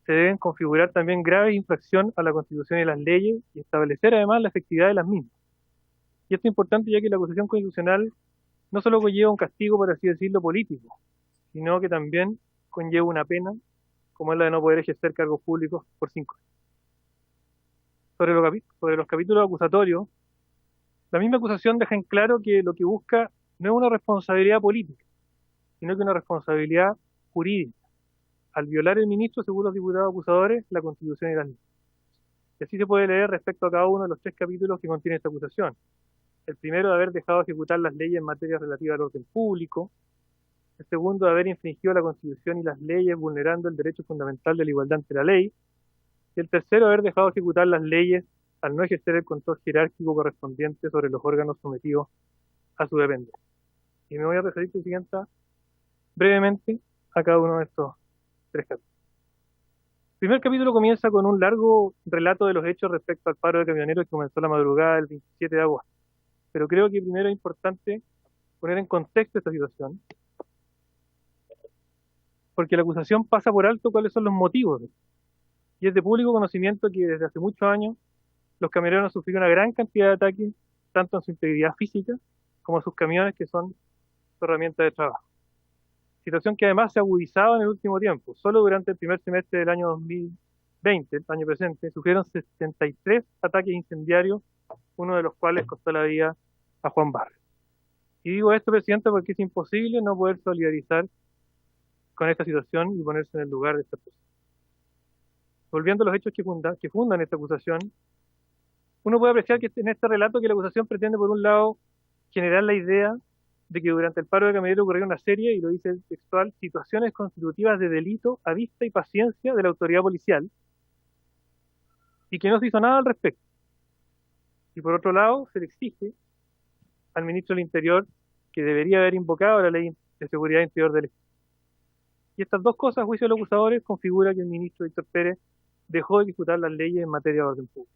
se deben configurar también graves infracciones a la Constitución y las leyes y establecer además la efectividad de las mismas. Y esto es importante ya que la acusación constitucional no solo conlleva un castigo, por así decirlo, político, sino que también conlleva una pena, como es la de no poder ejercer cargos públicos por 5 años. Sobre los capítulos acusatorios, la misma acusación deja en claro que lo que busca no es una responsabilidad política, sino que una responsabilidad jurídica, al violar el ministro, según los diputados acusadores, la Constitución y las leyes. Y así se puede leer respecto a cada uno de los 3 capítulos que contiene esta acusación. El primero, de haber dejado de ejecutar las leyes en materia relativa al orden público. El segundo, de haber infringido la Constitución y las leyes, vulnerando el derecho fundamental de la igualdad ante la ley. Y el tercero, haber dejado de ejecutar las leyes al no ejercer el control jerárquico correspondiente sobre los órganos sometidos a su dependencia. Y me voy a referir, Presidenta, brevemente a cada uno de estos 3 capítulos. El primer capítulo comienza con un largo relato de los hechos respecto al paro de camioneros que comenzó la madrugada del 27 de agosto. pero creo que primero es importante poner en contexto esta situación, porque la acusación pasa por alto cuáles son los motivos. Y es de público conocimiento que desde hace muchos años los camioneros han sufrido una gran cantidad de ataques, tanto en su integridad física como en sus camiones, que son su herramienta de trabajo. Situación que además se ha agudizado en el último tiempo. Solo durante el primer semestre del año 2020, el año presente, sufrieron 63 ataques incendiarios, uno de los cuales costó la vida a Juan Barrios. Y digo esto, presidente, porque es imposible no poder solidarizar con esta situación y ponerse en el lugar de esta persona. Volviendo a los hechos que fundan esta acusación, uno puede apreciar que en este relato que la acusación pretende, por un lado, generar la idea de que durante el paro de camioneros ocurrió una serie, y lo dice textual, situaciones constitutivas de delito a vista y paciencia de la autoridad policial, y que no se hizo nada al respecto. Y por otro lado, se le exige al ministro del Interior que debería haber invocado la Ley de Seguridad Interior del Estado. Y estas dos cosas, a juicio de los acusadores, configura que el ministro Víctor Pérez dejó de ejecutar las leyes en materia de orden público.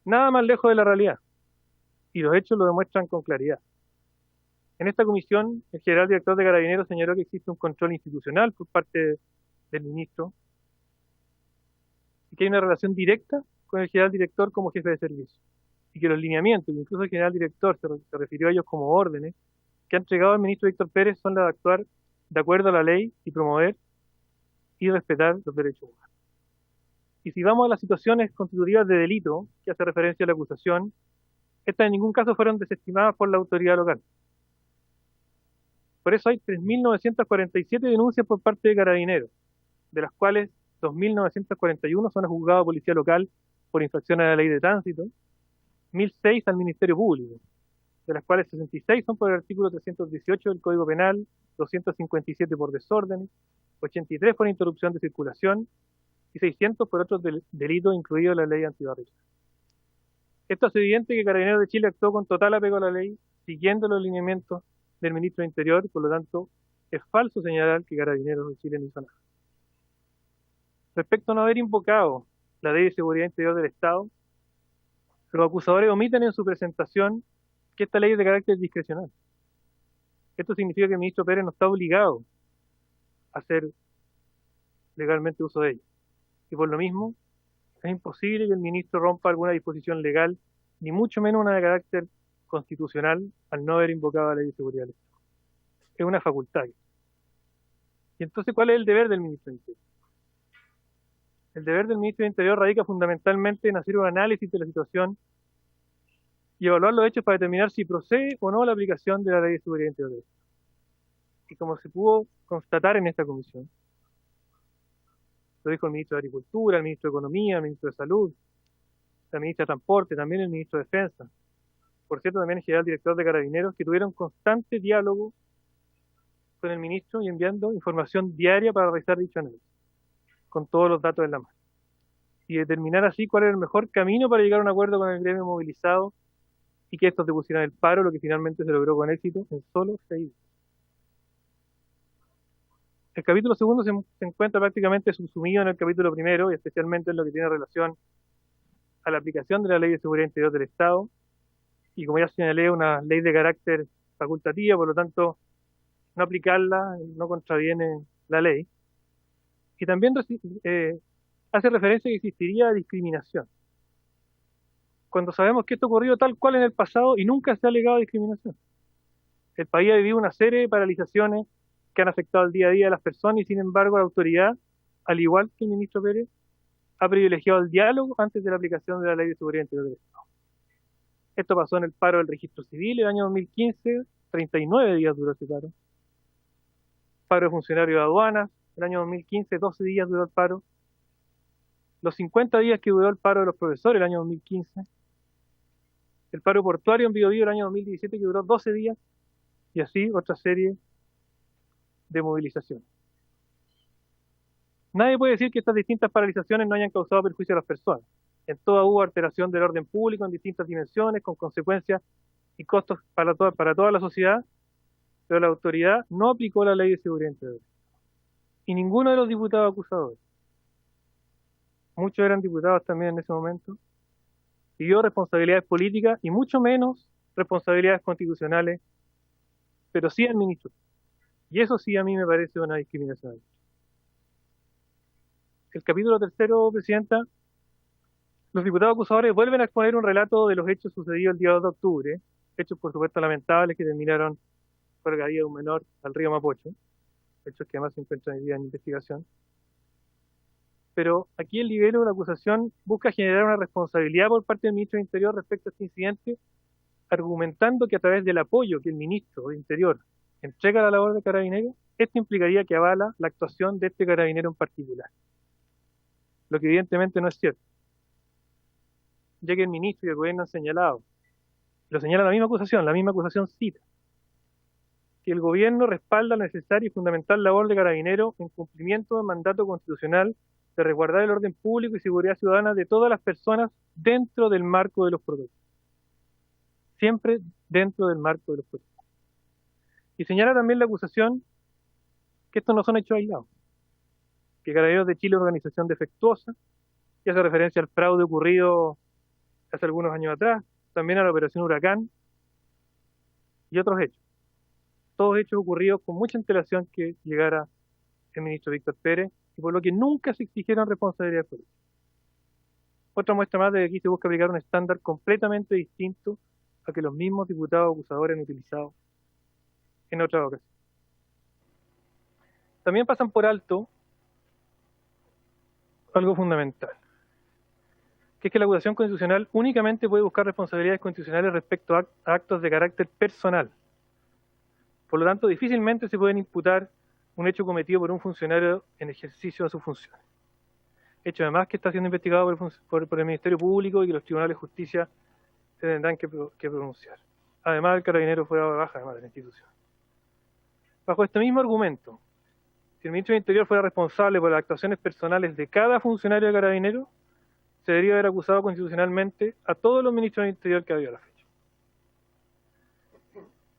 Nada más lejos de la realidad, y los hechos lo demuestran con claridad. En esta comisión, el general director de Carabineros señaló que existe un control institucional por parte del ministro y que hay una relación directa con el general director como jefe de servicio, y que los lineamientos, incluso el general director se refirió a ellos como órdenes, que ha entregado el ministro Víctor Pérez son las de actuar de acuerdo a la ley y promover y respetar los derechos humanos. Y si vamos a las situaciones constitutivas de delito, que hace referencia a la acusación, estas en ningún caso fueron desestimadas por la autoridad local. Por eso hay 3.947 denuncias por parte de Carabineros, de las cuales 2.941 son a juzgado de policía local por infracciones a la ley de tránsito, 1.006 al Ministerio Público, de las cuales 66 son por el artículo 318 del Código Penal, 257 por desórdenes, 83 por interrupción de circulación y 600 por otros delitos incluidos en la ley antibarrera. Esto hace evidente que Carabineros de Chile actuó con total apego a la ley, siguiendo los lineamientos del ministro de Interior, por lo tanto es falso señalar que Carabineros de Chile no hizo nada. Respecto a no haber invocado la Ley de Seguridad Interior del Estado, los acusadores omiten en su presentación que esta ley es de carácter discrecional. Esto significa que el ministro Pérez no está obligado a hacer legalmente uso de ella. Y por lo mismo, es imposible que el ministro rompa alguna disposición legal, ni mucho menos una de carácter constitucional, al no haber invocado la Ley de Seguridad del Estado. Es una facultad. Y entonces, ¿cuál es el deber del ministro de Interior? El deber del ministro de Interior radica fundamentalmente en hacer un análisis de la situación y evaluar los hechos para determinar si procede o no la aplicación de la Ley de Seguridad Interior del Estado. Y como se pudo constatar en esta comisión, lo dijo el ministro de Agricultura, el ministro de Economía, el ministro de Salud, la ministra de Transporte, también el ministro de Defensa, por cierto también el general director de Carabineros, que tuvieron constante diálogo con el ministro y enviando información diaria para realizar dicho análisis, con todos los datos en la mano, y determinar así cuál era el mejor camino para llegar a un acuerdo con el gremio movilizado y que estos depusieran el paro, lo que finalmente se logró con éxito en solo 6 días. El capítulo segundo se encuentra prácticamente subsumido en el capítulo primero, y especialmente en lo que tiene relación a la aplicación de la Ley de Seguridad Interior del Estado, y como ya señalé, una ley de carácter facultativa, por lo tanto, no aplicarla no contraviene la ley. Y también hace referencia a que existiría discriminación, cuando sabemos que esto ocurrió tal cual en el pasado y nunca se ha alegado discriminación. El país ha vivido una serie de paralizaciones que han afectado el día a día de las personas y sin embargo la autoridad, al igual que el ministro Pérez, ha privilegiado el diálogo antes de la aplicación de la Ley de Seguridad Interior del Estado. Esto pasó en el paro del registro civil el año 2015, 39 días duró ese paro. Paro de funcionarios de aduanas, el año 2015, 12 días duró el paro. Los 50 días que duró el paro de los profesores el año 2015. El paro portuario en Biobío el año 2017 que duró 12 días. Y así otra serie de movilizaciones. Nadie puede decir que estas distintas paralizaciones no hayan causado perjuicio a las personas. En todas hubo alteración del orden público en distintas dimensiones, con consecuencias y costos para toda la sociedad, pero la autoridad no aplicó la Ley de Seguridad Interior. Y ninguno de los diputados acusadores, muchos eran diputados también en ese momento, pidió responsabilidades políticas y mucho menos responsabilidades constitucionales, pero sí administrativas. Y eso sí a mí me parece una discriminación. El capítulo tercero, Presidenta, los diputados acusadores vuelven a exponer un relato de los hechos sucedidos el día 2 de octubre, hechos por supuesto lamentables que terminaron por la caída de un menor al río Mapocho, hechos que además se encuentran hoy día en investigación. Pero aquí el libelo de la acusación busca generar una responsabilidad por parte del ministro del Interior respecto a este incidente, argumentando que a través del apoyo que el ministro del Interior entrega a la labor de Carabineros, esto implicaría que avala la actuación de este carabinero en particular. Lo que evidentemente no es cierto, ya que el ministro y el gobierno han señalado, lo señala la misma acusación cita, que el gobierno respalda la necesaria y fundamental labor de Carabineros en cumplimiento del mandato constitucional de resguardar el orden público y seguridad ciudadana de todas las personas dentro del marco de los protocolos. Siempre dentro del marco de los protocolos. Y señala también la acusación que estos no son hechos aislados, que Carabineros de Chile es una organización defectuosa, y hace referencia al fraude ocurrido hace algunos años atrás, también a la Operación Huracán y otros hechos. Todos hechos ocurridos con mucha antelación que llegara el ministro Víctor Pérez, y por lo que nunca se exigieron responsabilidades políticas. Otra muestra más de que aquí se busca aplicar un estándar completamente distinto a que los mismos diputados acusadores han utilizado en otras ocasiones. También pasan por alto algo fundamental, que es que la acusación constitucional únicamente puede buscar responsabilidades constitucionales respecto a actos de carácter personal. Por lo tanto, difícilmente se pueden imputar un hecho cometido por un funcionario en ejercicio de sus funciones. Hecho además que está siendo investigado por el Ministerio Público y que los tribunales de justicia se tendrán que pronunciar. Además, el carabinero fue dado de baja además de la institución. Bajo este mismo argumento, si el ministro del Interior fuera responsable por las actuaciones personales de cada funcionario de carabinero, se debería haber acusado constitucionalmente a todos los ministros del Interior que ha habido a la fecha.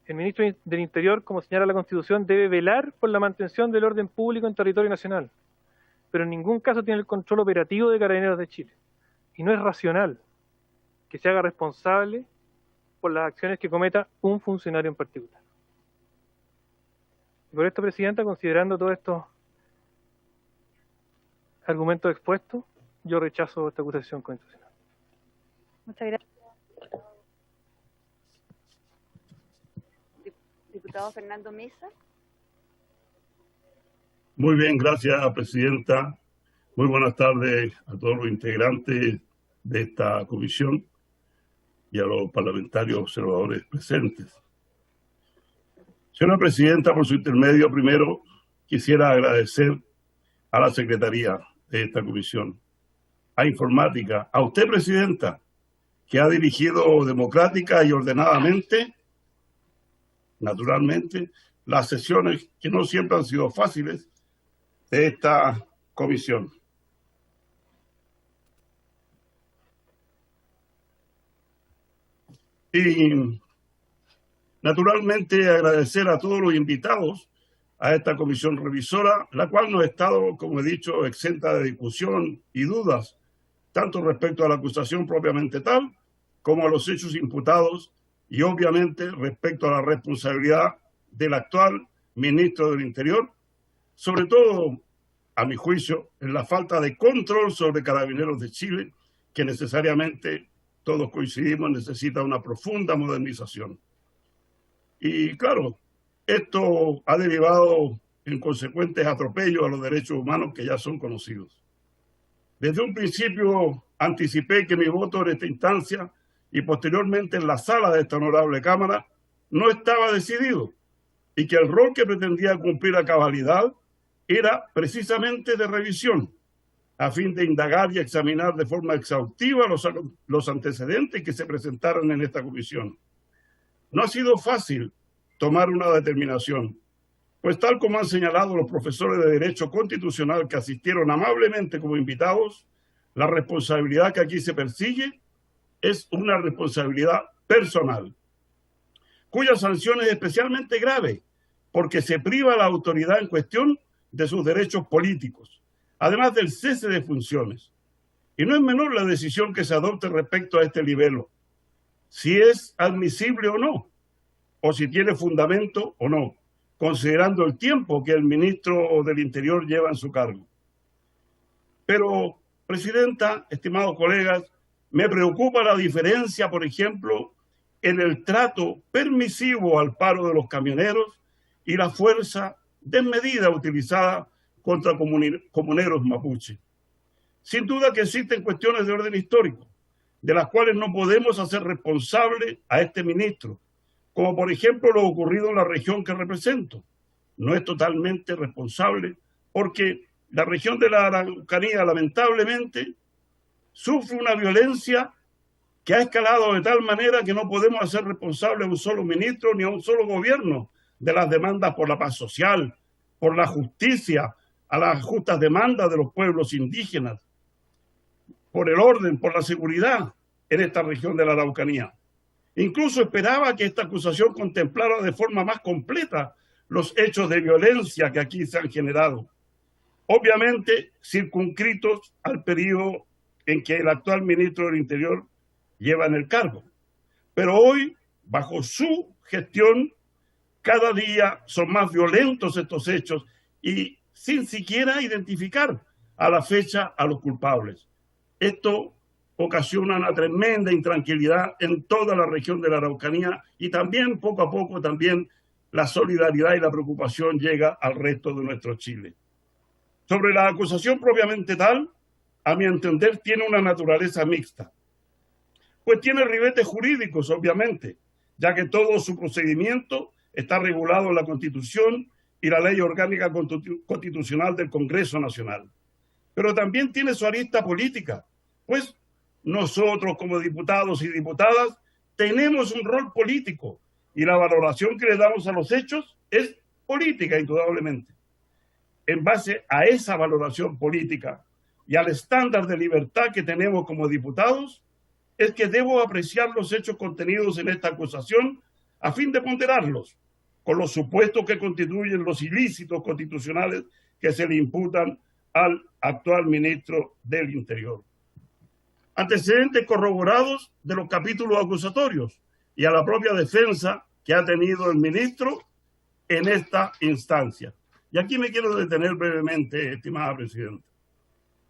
El ministro del Interior, como señala la Constitución, debe velar por la mantención del orden público en territorio nacional, pero en ningún caso tiene el control operativo de Carabineros de Chile. Y no es racional que se haga responsable por las acciones que cometa un funcionario en particular. Y por esto, Presidenta, considerando todos estos argumentos expuestos, yo rechazo esta acusación constitucional. Muchas gracias. Diputado Fernando Mesa. Muy bien, gracias, Presidenta. Muy buenas tardes a todos los integrantes de esta comisión y a los parlamentarios observadores presentes. Señora Presidenta, por su intermedio, primero quisiera agradecer a la Secretaría de esta comisión, a Informática, a usted, Presidenta, que ha dirigido democrática y ordenadamente, naturalmente, las sesiones que no siempre han sido fáciles de esta comisión. Y naturalmente agradecer a todos los invitados a esta comisión revisora, la cual no ha estado, como he dicho, exenta de discusión y dudas, tanto respecto a la acusación propiamente tal, como a los hechos imputados y obviamente respecto a la responsabilidad del actual ministro del Interior, sobre todo, a mi juicio, en la falta de control sobre Carabineros de Chile, que necesariamente todos coincidimos necesita una profunda modernización. Y claro, esto ha derivado en consecuentes atropellos a los derechos humanos que ya son conocidos. Desde un principio anticipé que mi voto en esta instancia y posteriormente en la sala de esta honorable Cámara no estaba decidido y que el rol que pretendía cumplir a cabalidad era precisamente de revisión, a fin de indagar y examinar de forma exhaustiva los antecedentes que se presentaron en esta comisión. No ha sido fácil tomar una determinación, pues tal como han señalado los profesores de Derecho Constitucional que asistieron amablemente como invitados, la responsabilidad que aquí se persigue es una responsabilidad personal, cuya sanción es especialmente grave, porque se priva a la autoridad en cuestión de sus derechos políticos, además del cese de funciones. Y no es menor la decisión que se adopte respecto a este libelo, si es admisible o no, o si tiene fundamento o no, considerando el tiempo que el ministro del Interior lleva en su cargo. Pero, Presidenta, estimados colegas, me preocupa la diferencia, por ejemplo, en el trato permisivo al paro de los camioneros y la fuerza desmedida utilizada contra comuneros mapuche. Sin duda que existen cuestiones de orden histórico, de las cuales no podemos hacer responsable a este ministro, como por ejemplo lo ocurrido en la región que represento. No es totalmente responsable porque la región de la Araucanía, lamentablemente, sufre una violencia que ha escalado de tal manera que no podemos hacer responsable a un solo ministro ni a un solo gobierno de las demandas por la paz social, por la justicia, a las justas demandas de los pueblos indígenas, por el orden, por la seguridad en esta región de la Araucanía. Incluso esperaba que esta acusación contemplara de forma más completa los hechos de violencia que aquí se han generado, obviamente circunscritos al periodo en que el actual ministro del Interior lleva en el cargo. Pero hoy, bajo su gestión, cada día son más violentos estos hechos y sin siquiera identificar a la fecha a los culpables. Esto ocasiona una tremenda intranquilidad en toda la región de la Araucanía y también, poco a poco, también la solidaridad y la preocupación llega al resto de nuestro Chile. Sobre la acusación propiamente tal, a mi entender, tiene una naturaleza mixta. Pues tiene ribetes jurídicos, obviamente, ya que todo su procedimiento está regulado en la Constitución y la Ley Orgánica Constitucional del Congreso Nacional. Pero también tiene su arista política, pues nosotros como diputados y diputadas tenemos un rol político y la valoración que le damos a los hechos es política, indudablemente. En base a esa valoración política y al estándar de libertad que tenemos como diputados, es que debo apreciar los hechos contenidos en esta acusación a fin de ponderarlos, con los supuestos que constituyen los ilícitos constitucionales que se le imputan al actual ministro del Interior. Antecedentes corroborados de los capítulos acusatorios y a la propia defensa que ha tenido el ministro en esta instancia. Y aquí me quiero detener brevemente, estimada Presidenta.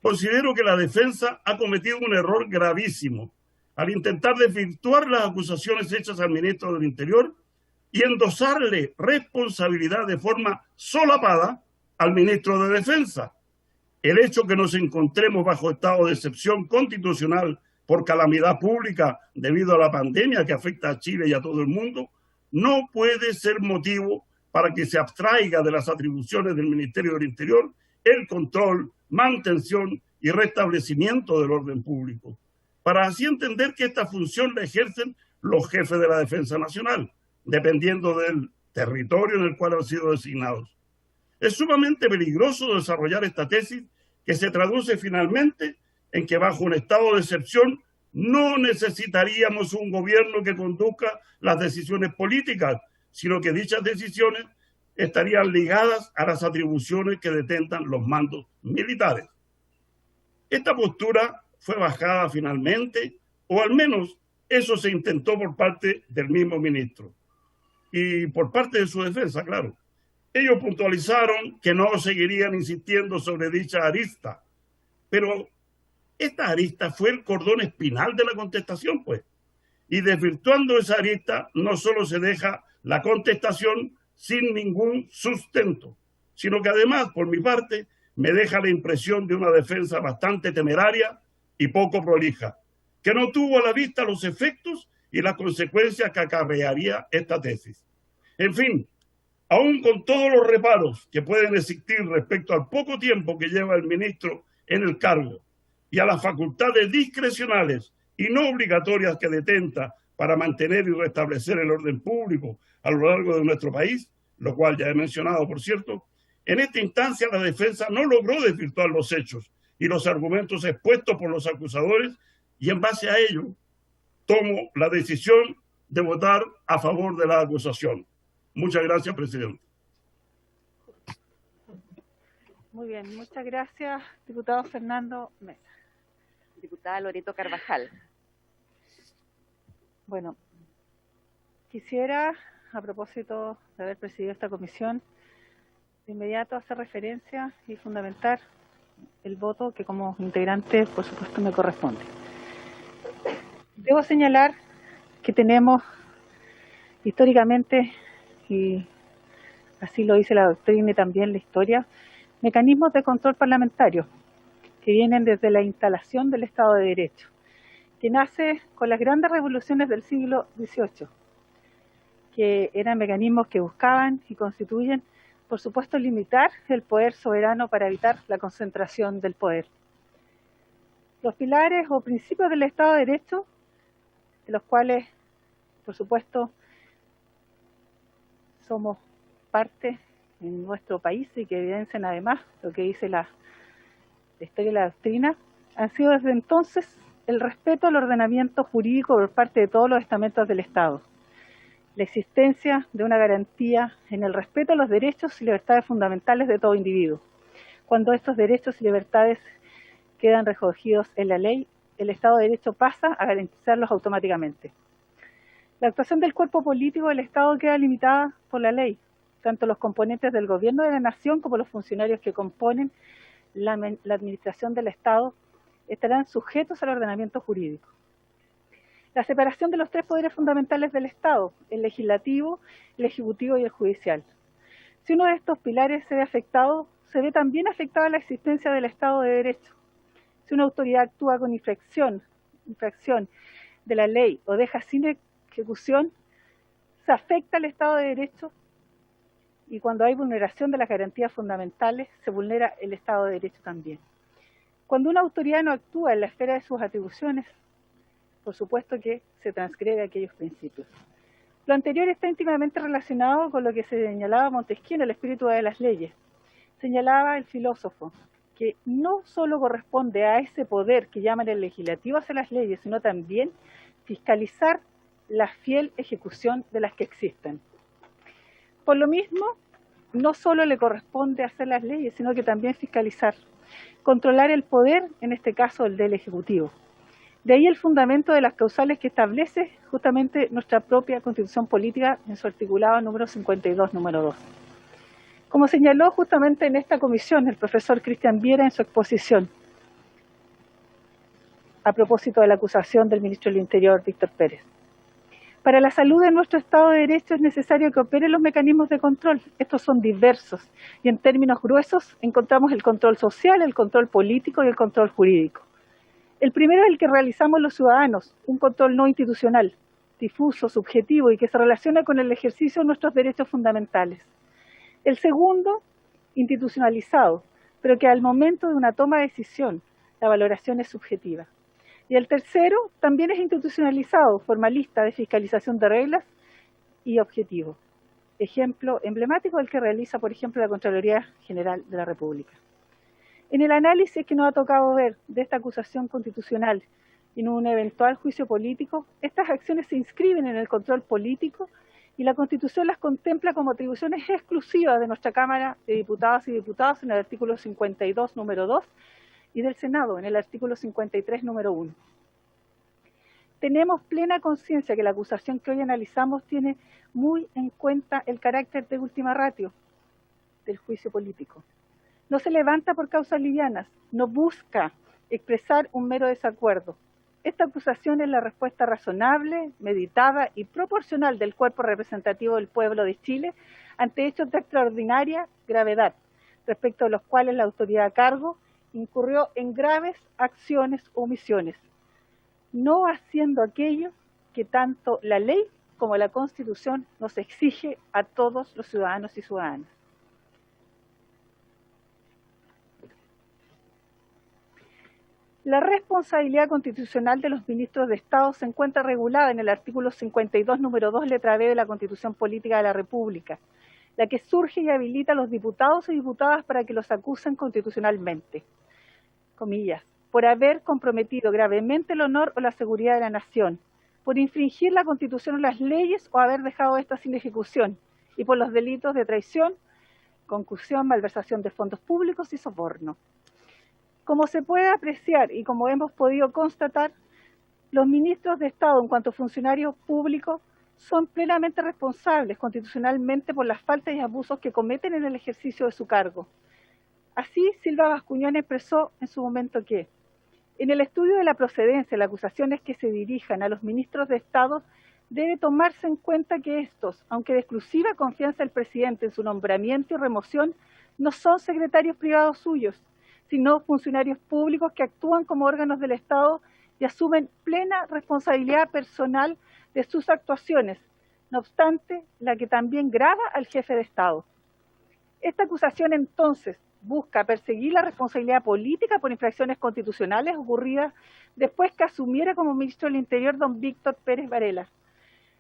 Considero que la defensa ha cometido un error gravísimo al intentar desvirtuar las acusaciones hechas al ministro del Interior y endosarle responsabilidad de forma solapada al ministro de Defensa. El hecho que nos encontremos bajo estado de excepción constitucional por calamidad pública debido a la pandemia que afecta a Chile y a todo el mundo no puede ser motivo para que se abstraiga de las atribuciones del Ministerio del Interior el control, mantención y restablecimiento del orden público, para así entender que esta función la ejercen los jefes de la Defensa Nacional, dependiendo del territorio en el cual han sido designados. Es sumamente peligroso desarrollar esta tesis que se traduce finalmente en que bajo un estado de excepción no necesitaríamos un gobierno que conduzca las decisiones políticas, sino que dichas decisiones estarían ligadas a las atribuciones que detentan los mandos militares. Esta postura fue bajada finalmente, o al menos eso se intentó por parte del mismo ministro y por parte de su defensa, claro. Ellos puntualizaron que no seguirían insistiendo sobre dicha arista, pero esta arista fue el cordón espinal de la contestación, pues. Y desvirtuando esa arista, no solo se deja la contestación sin ningún sustento, sino que además, por mi parte, me deja la impresión de una defensa bastante temeraria y poco prolija, que no tuvo a la vista los efectos y las consecuencias que acarrearía esta tesis. En fin, aún con todos los reparos que pueden existir respecto al poco tiempo que lleva el ministro en el cargo y a las facultades discrecionales y no obligatorias que detenta para mantener y restablecer el orden público a lo largo de nuestro país, lo cual ya he mencionado, por cierto, en esta instancia la defensa no logró desvirtuar los hechos y los argumentos expuestos por los acusadores y en base a ello tomo la decisión de votar a favor de la acusación. Muchas gracias, Presidente. Muy bien, muchas gracias, diputado Fernando Mesa. diputada Loreto Carvajal. Bueno, quisiera, a propósito de haber presidido esta comisión, de inmediato hacer referencia y fundamentar el voto que como integrante, por supuesto, me corresponde. Debo señalar que tenemos históricamente, y así lo dice la doctrina y también la historia, mecanismos de control parlamentario que vienen desde la instalación del Estado de Derecho, que nace con las grandes revoluciones del siglo XVIII, que eran mecanismos que buscaban y constituyen, por supuesto, limitar el poder soberano para evitar la concentración del poder. Los pilares o principios del Estado de Derecho, de los cuales, por supuesto, somos parte en nuestro país y que evidencian además lo que dice la historia y la doctrina, han sido desde entonces el respeto al ordenamiento jurídico por parte de todos los estamentos del Estado, la existencia de una garantía en el respeto a los derechos y libertades fundamentales de todo individuo. Cuando estos derechos y libertades quedan recogidos en la ley, el Estado de Derecho pasa a garantizarlos automáticamente. La actuación del cuerpo político del Estado queda limitada por la ley. Tanto los componentes del gobierno de la nación como los funcionarios que componen la administración del Estado estarán sujetos al ordenamiento jurídico. La separación de los tres poderes fundamentales del Estado, el legislativo, el ejecutivo y el judicial. Si uno de estos pilares se ve afectado, se ve también afectada la existencia del Estado de Derecho. Si una autoridad actúa con infracción de la ley o deja sin ejecución, se afecta al Estado de Derecho, y cuando hay vulneración de las garantías fundamentales, se vulnera el Estado de Derecho también. Cuando una autoridad no actúa en la esfera de sus atribuciones, por supuesto que se transgrede aquellos principios. Lo anterior está íntimamente relacionado con lo que se señalaba Montesquieu en el espíritu de las leyes. Señalaba el filósofo que no solo corresponde a ese poder que llaman el legislativo hacer las leyes, sino también fiscalizar la fiel ejecución de las que existen. Por lo mismo, no solo le corresponde hacer las leyes, sino que también fiscalizar, controlar el poder, en este caso el del Ejecutivo. De ahí el fundamento de las causales que establece justamente nuestra propia Constitución Política en su articulado número 52, número 2. Como señaló justamente en esta comisión el profesor Cristian Viera en su exposición, a propósito de la acusación del ministro del Interior, Víctor Pérez. Para la salud de nuestro Estado de Derecho es necesario que operen los mecanismos de control. Estos son diversos y en términos gruesos encontramos el control social, el control político y el control jurídico. El primero es el que realizamos los ciudadanos, un control no institucional, difuso, subjetivo y que se relaciona con el ejercicio de nuestros derechos fundamentales. El segundo, institucionalizado, pero que al momento de una toma de decisión, la valoración es subjetiva. Y el tercero también es institucionalizado, formalista, de fiscalización de reglas y objetivo. Ejemplo emblemático el que realiza, por ejemplo, la Contraloría General de la República. En el análisis que nos ha tocado ver de esta acusación constitucional y en un eventual juicio político, estas acciones se inscriben en el control político y la Constitución las contempla como atribuciones exclusivas de nuestra Cámara de Diputadas y Diputados en el artículo 52, número 2, y del Senado en el artículo 53, número 1. Tenemos plena conciencia que la acusación que hoy analizamos tiene muy en cuenta el carácter de última ratio del juicio político. No se levanta por causas livianas, no busca expresar un mero desacuerdo. Esta acusación es la respuesta razonable, meditada y proporcional del cuerpo representativo del pueblo de Chile ante hechos de extraordinaria gravedad, respecto a los cuales la autoridad a cargo incurrió en graves acciones o omisiones, no haciendo aquello que tanto la ley como la Constitución nos exige a todos los ciudadanos y ciudadanas. La responsabilidad constitucional de los ministros de Estado se encuentra regulada en el artículo 52, número 2, letra B de la Constitución Política de la República, la que surge y habilita a los diputados y diputadas para que los acusen constitucionalmente, comillas, por haber comprometido gravemente el honor o la seguridad de la nación, por infringir la Constitución o las leyes o haber dejado estas sin ejecución, y por los delitos de traición, concursión, malversación de fondos públicos y soborno. Como se puede apreciar y como hemos podido constatar, los ministros de Estado en cuanto a funcionarios públicos son plenamente responsables constitucionalmente por las faltas y abusos que cometen en el ejercicio de su cargo. Así, Silva Bascuñán expresó en su momento que en el estudio de la procedencia, las acusaciones que se dirijan a los ministros de Estado debe tomarse en cuenta que estos, aunque de exclusiva confianza del presidente en su nombramiento y remoción, no son secretarios privados suyos, sino funcionarios públicos que actúan como órganos del Estado y asumen plena responsabilidad personal de sus actuaciones, no obstante, la que también grava al jefe de Estado. Esta acusación entonces busca perseguir la responsabilidad política por infracciones constitucionales ocurridas después que asumiera como ministro del Interior don Víctor Pérez Varela.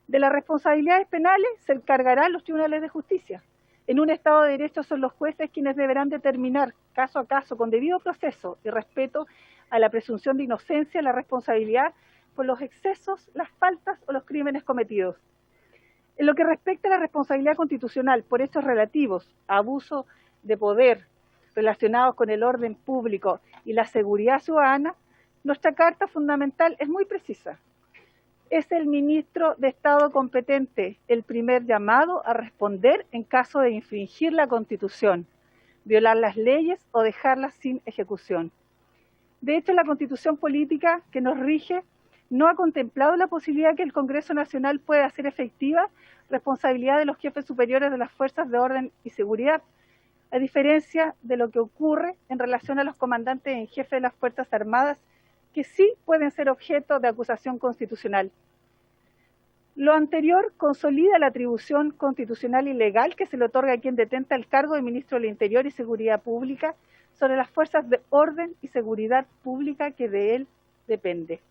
De las responsabilidades penales se encargarán los tribunales de justicia. En un Estado de Derecho son los jueces quienes deberán determinar caso a caso, con debido proceso y respeto a la presunción de inocencia, la responsabilidad por los excesos, las faltas o los crímenes cometidos. En lo que respecta a la responsabilidad constitucional por hechos relativos a abuso de poder relacionados con el orden público y la seguridad ciudadana, nuestra carta fundamental es muy precisa. Es el ministro de Estado competente el primer llamado a responder en caso de infringir la Constitución, violar las leyes o dejarlas sin ejecución. De hecho, la Constitución política que nos rige no ha contemplado la posibilidad que el Congreso Nacional pueda hacer efectiva responsabilidad de los jefes superiores de las fuerzas de orden y seguridad, a diferencia de lo que ocurre en relación a los comandantes en jefe de las Fuerzas Armadas, que sí pueden ser objeto de acusación constitucional. Lo anterior consolida la atribución constitucional y legal que se le otorga a quien detenta el cargo de ministro del Interior y Seguridad Pública sobre las fuerzas de orden y seguridad pública que de él depende.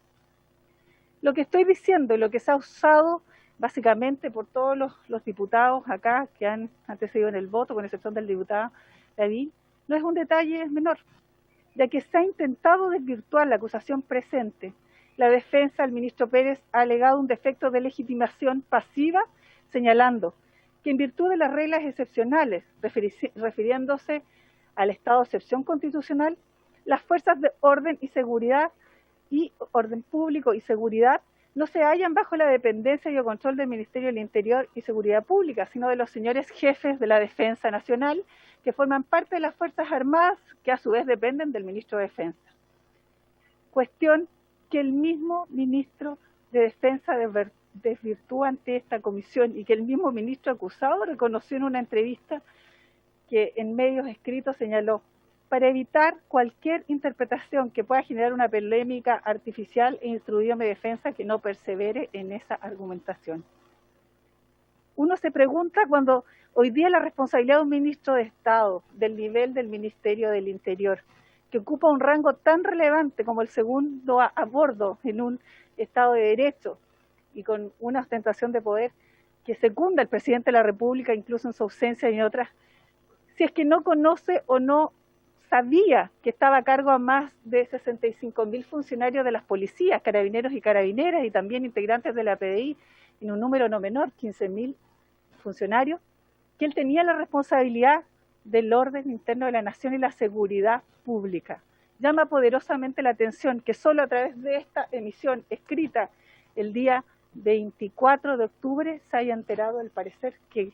Lo que estoy diciendo y lo que se ha usado básicamente por todos los diputados acá que han antecedido en el voto, con excepción del diputado David, no es un detalle menor, ya que se ha intentado desvirtuar la acusación presente. La defensa del ministro Pérez ha alegado un defecto de legitimación pasiva, señalando que en virtud de las reglas excepcionales, refiriéndose al estado de excepción constitucional, las fuerzas de orden y seguridad y orden público y seguridad no se hallan bajo la dependencia y el control del Ministerio del Interior y Seguridad Pública, sino de los señores jefes de la Defensa Nacional, que forman parte de las Fuerzas Armadas, que a su vez dependen del Ministro de Defensa. Cuestión que el mismo Ministro de Defensa desvirtúa ante esta comisión y que el mismo ministro acusado reconoció en una entrevista que en medios escritos señaló: para evitar cualquier interpretación que pueda generar una polémica artificial, he instruido a mi defensa que no persevere en esa argumentación. Uno se pregunta cuando hoy día la responsabilidad de un ministro de Estado del nivel del Ministerio del Interior, que ocupa un rango tan relevante como el segundo a bordo en un Estado de Derecho y con una ostentación de poder que secunda el presidente de la República, incluso en su ausencia y en otras, si es que no conoce o no sabía que estaba a cargo a más de 65.000 funcionarios de las policías, carabineros y carabineras, y también integrantes de la PDI, en un número no menor, 15.000 funcionarios, que él tenía la responsabilidad del orden interno de la nación y la seguridad pública. Llama poderosamente la atención que solo a través de esta emisión escrita el día 24 de octubre se haya enterado del parecer que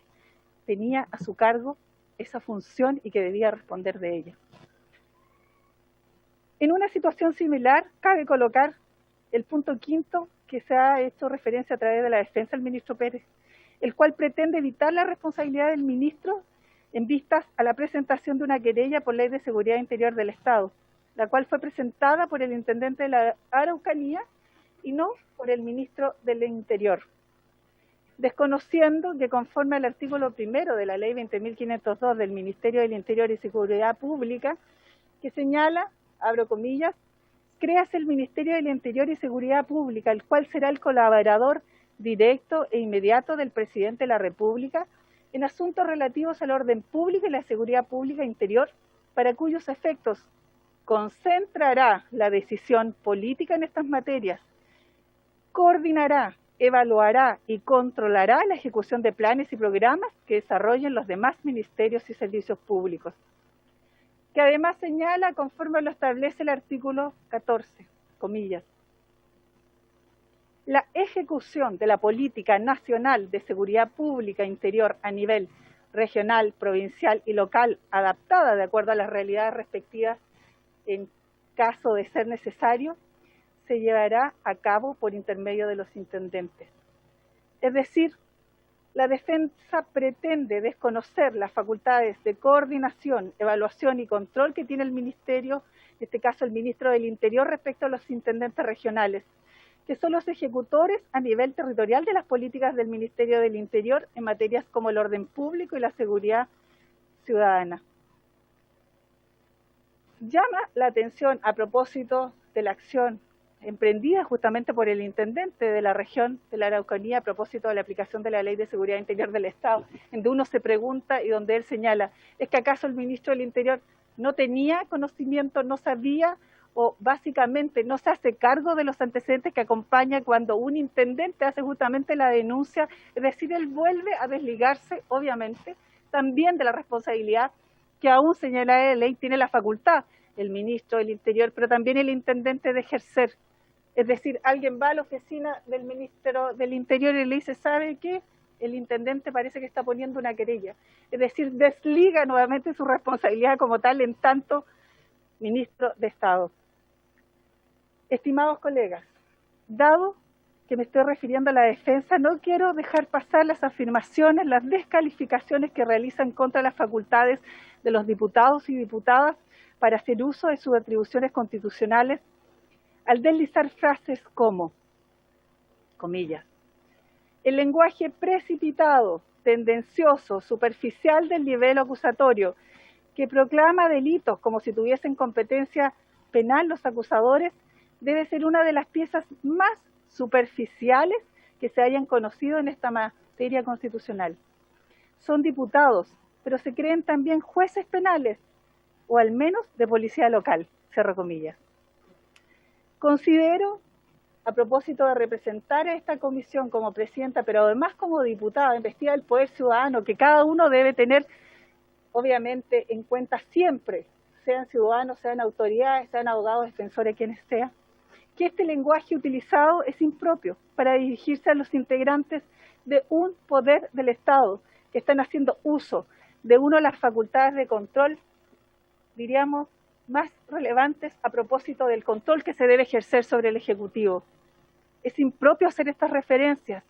tenía a su cargo esa función y que debía responder de ella. En una situación similar, cabe colocar el punto quinto que se ha hecho referencia a través de la defensa del ministro Pérez, el cual pretende evitar la responsabilidad del ministro en vistas a la presentación de una querella por ley de seguridad interior del Estado, la cual fue presentada por el intendente de la Araucanía y no por el ministro del Interior, desconociendo que conforme al artículo 1 de la ley 20.502 del Ministerio del Interior y Seguridad Pública, que señala, abro comillas, créase el Ministerio del Interior y Seguridad Pública, el cual será el colaborador directo e inmediato del presidente de la República en asuntos relativos al orden público y la seguridad pública interior, para cuyos efectos concentrará la decisión política en estas materias, coordinará, evaluará y controlará la ejecución de planes y programas que desarrollen los demás ministerios y servicios públicos. que además señala, conforme lo establece el artículo 14, comillas, la ejecución de la política nacional de seguridad pública interior a nivel regional, provincial y local, adaptada de acuerdo a las realidades respectivas en caso de ser necesario, se llevará a cabo por intermedio de los intendentes. Es decir, la defensa pretende desconocer las facultades de coordinación, evaluación y control que tiene el Ministerio, en este caso el Ministro del Interior, respecto a los intendentes regionales, que son los ejecutores a nivel territorial de las políticas del Ministerio del Interior en materias como el orden público y la seguridad ciudadana. Llama la atención a propósito de la acción emprendida justamente por el intendente de la región de la Araucanía a propósito de la aplicación de la Ley de Seguridad Interior del Estado, donde uno se pregunta y donde él señala, ¿es que acaso el ministro del Interior no tenía conocimiento, no sabía o básicamente no se hace cargo de los antecedentes que acompaña cuando un intendente hace justamente la denuncia? Es decir, él vuelve a desligarse, obviamente, también de la responsabilidad que aún señala la ley tiene la facultad, el ministro del Interior, pero también el intendente de ejercer. Es decir, alguien va a la oficina del ministro del Interior y le dice, ¿sabe qué? El intendente parece que está poniendo una querella. Es decir, desliga nuevamente su responsabilidad como tal en tanto ministro de Estado. Estimados colegas, dado que me estoy refiriendo a la defensa, no quiero dejar pasar las afirmaciones, las descalificaciones que realizan contra las facultades de los diputados y diputadas para hacer uso de sus atribuciones constitucionales, al deslizar frases como, comillas, el lenguaje precipitado, tendencioso, superficial del nivel acusatorio, que proclama delitos como si tuviesen competencia penal los acusadores, debe ser una de las piezas más superficiales que se hayan conocido en esta materia constitucional. Son diputados, pero se creen también jueces penales, o al menos de policía local, cierro comillas. Considero, a propósito de representar a esta comisión como presidenta, pero además como diputada investida del Poder Ciudadano, que cada uno debe tener, obviamente, en cuenta siempre, sean ciudadanos, sean autoridades, sean abogados, defensores, quienes sean, que este lenguaje utilizado es impropio para dirigirse a los integrantes de un poder del Estado, que están haciendo uso de una de las facultades de control, diríamos, más relevantes a propósito del control que se debe ejercer sobre el Ejecutivo. Es impropio hacer estas referencias,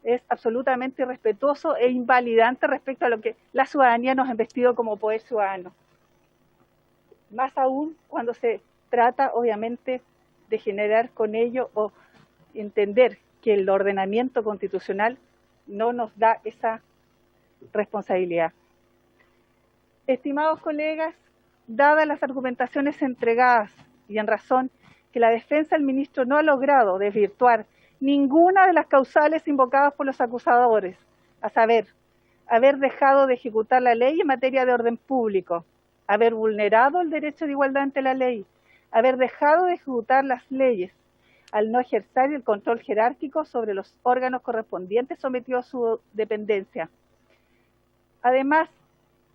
es absolutamente irrespetuoso e invalidante respecto a lo que la ciudadanía nos ha investido como poder ciudadano. Más aún cuando se trata, obviamente, de generar con ello o entender que el ordenamiento constitucional no nos da esa responsabilidad. Estimados colegas, dadas las argumentaciones entregadas y en razón que la defensa del ministro no ha logrado desvirtuar ninguna de las causales invocadas por los acusadores, a saber, haber dejado de ejecutar la ley en materia de orden público, haber vulnerado el derecho de igualdad ante la ley, haber dejado de ejecutar las leyes, al no ejercer el control jerárquico sobre los órganos correspondientes sometidos a su dependencia. Además,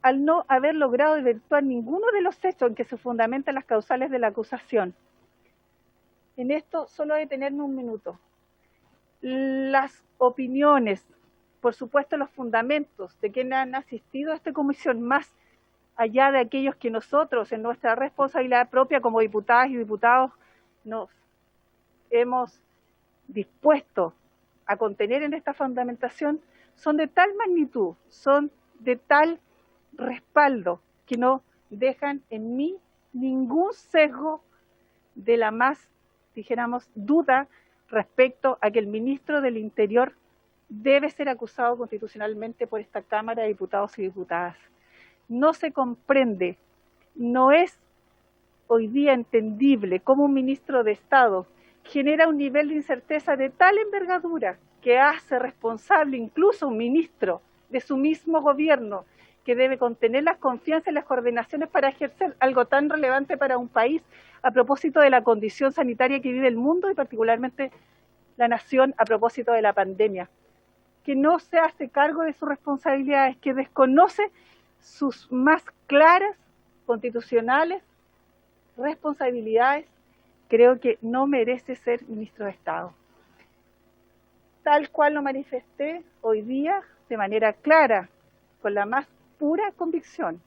al no haber logrado desvirtuar ninguno de los hechos en que se fundamentan las causales de la acusación. En esto solo detenerme un minuto. Las opiniones, por supuesto los fundamentos de quienes han asistido a esta comisión, más allá de aquellos que nosotros en nuestra responsabilidad propia como diputadas y diputados nos hemos dispuesto a contener en esta fundamentación, son de tal magnitud, son de tal respaldo que no dejan en mí ningún sesgo de la más, dijéramos, duda respecto a que el ministro del Interior debe ser acusado constitucionalmente por esta Cámara de Diputados y Diputadas. No se comprende, no es hoy día entendible cómo un ministro de Estado genera un nivel de incerteza de tal envergadura que hace responsable incluso a un ministro de su mismo gobierno, que debe contener las confianzas y las coordinaciones para ejercer algo tan relevante para un país a propósito de la condición sanitaria que vive el mundo y particularmente la nación a propósito de la pandemia, que no se hace cargo de sus responsabilidades, que desconoce sus más claras constitucionales, responsabilidades, creo que no merece ser ministro de Estado. Tal cual lo manifesté hoy día de manera clara, con la más pura convicción,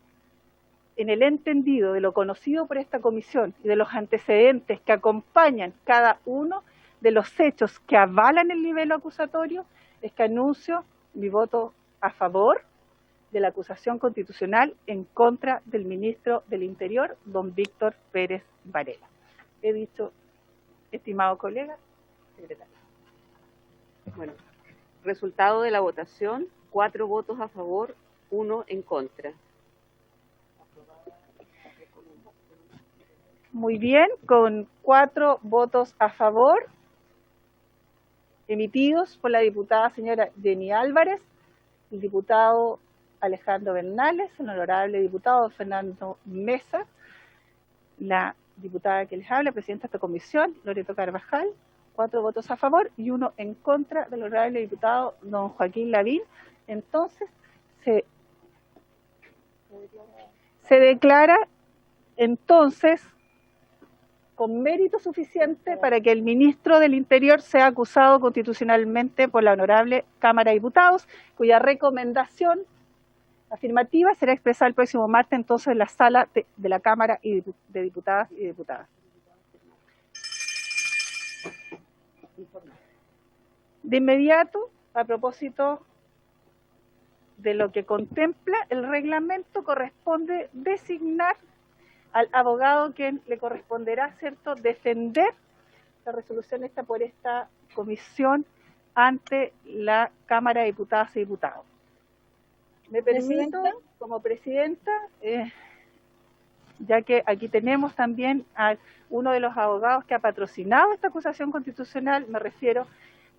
en el entendido de lo conocido por esta comisión y de los antecedentes que acompañan cada uno de los hechos que avalan el nivel acusatorio, es que anuncio mi voto a favor de la acusación constitucional en contra del ministro del Interior, don Víctor Pérez Varela. He dicho, estimado colega, secretario. Bueno, resultado de la votación, 4 votos a favor, 1 en contra. Muy bien, con 4 votos a favor, emitidos por la diputada señora Jenny Álvarez, el diputado Alejandro Bernales, el honorable diputado Fernando Mesa, la diputada que les habla, presidenta de esta comisión, Loreto Carvajal, 4 votos a favor y 1 en contra del honorable diputado don Joaquín Lavín. Entonces, se declara entonces con mérito suficiente para que el ministro del Interior sea acusado constitucionalmente por la honorable Cámara de Diputados, cuya recomendación afirmativa será expresada el próximo martes entonces en la sala de la Cámara de Diputadas y Diputados. De inmediato, a propósito de lo que contempla el reglamento, corresponde designar al abogado quien le corresponderá, ¿cierto?, defender la resolución esta por esta comisión ante la Cámara de Diputadas y Diputados. Me permito, como presidenta, ya que aquí tenemos también a uno de los abogados que ha patrocinado esta acusación constitucional, me refiero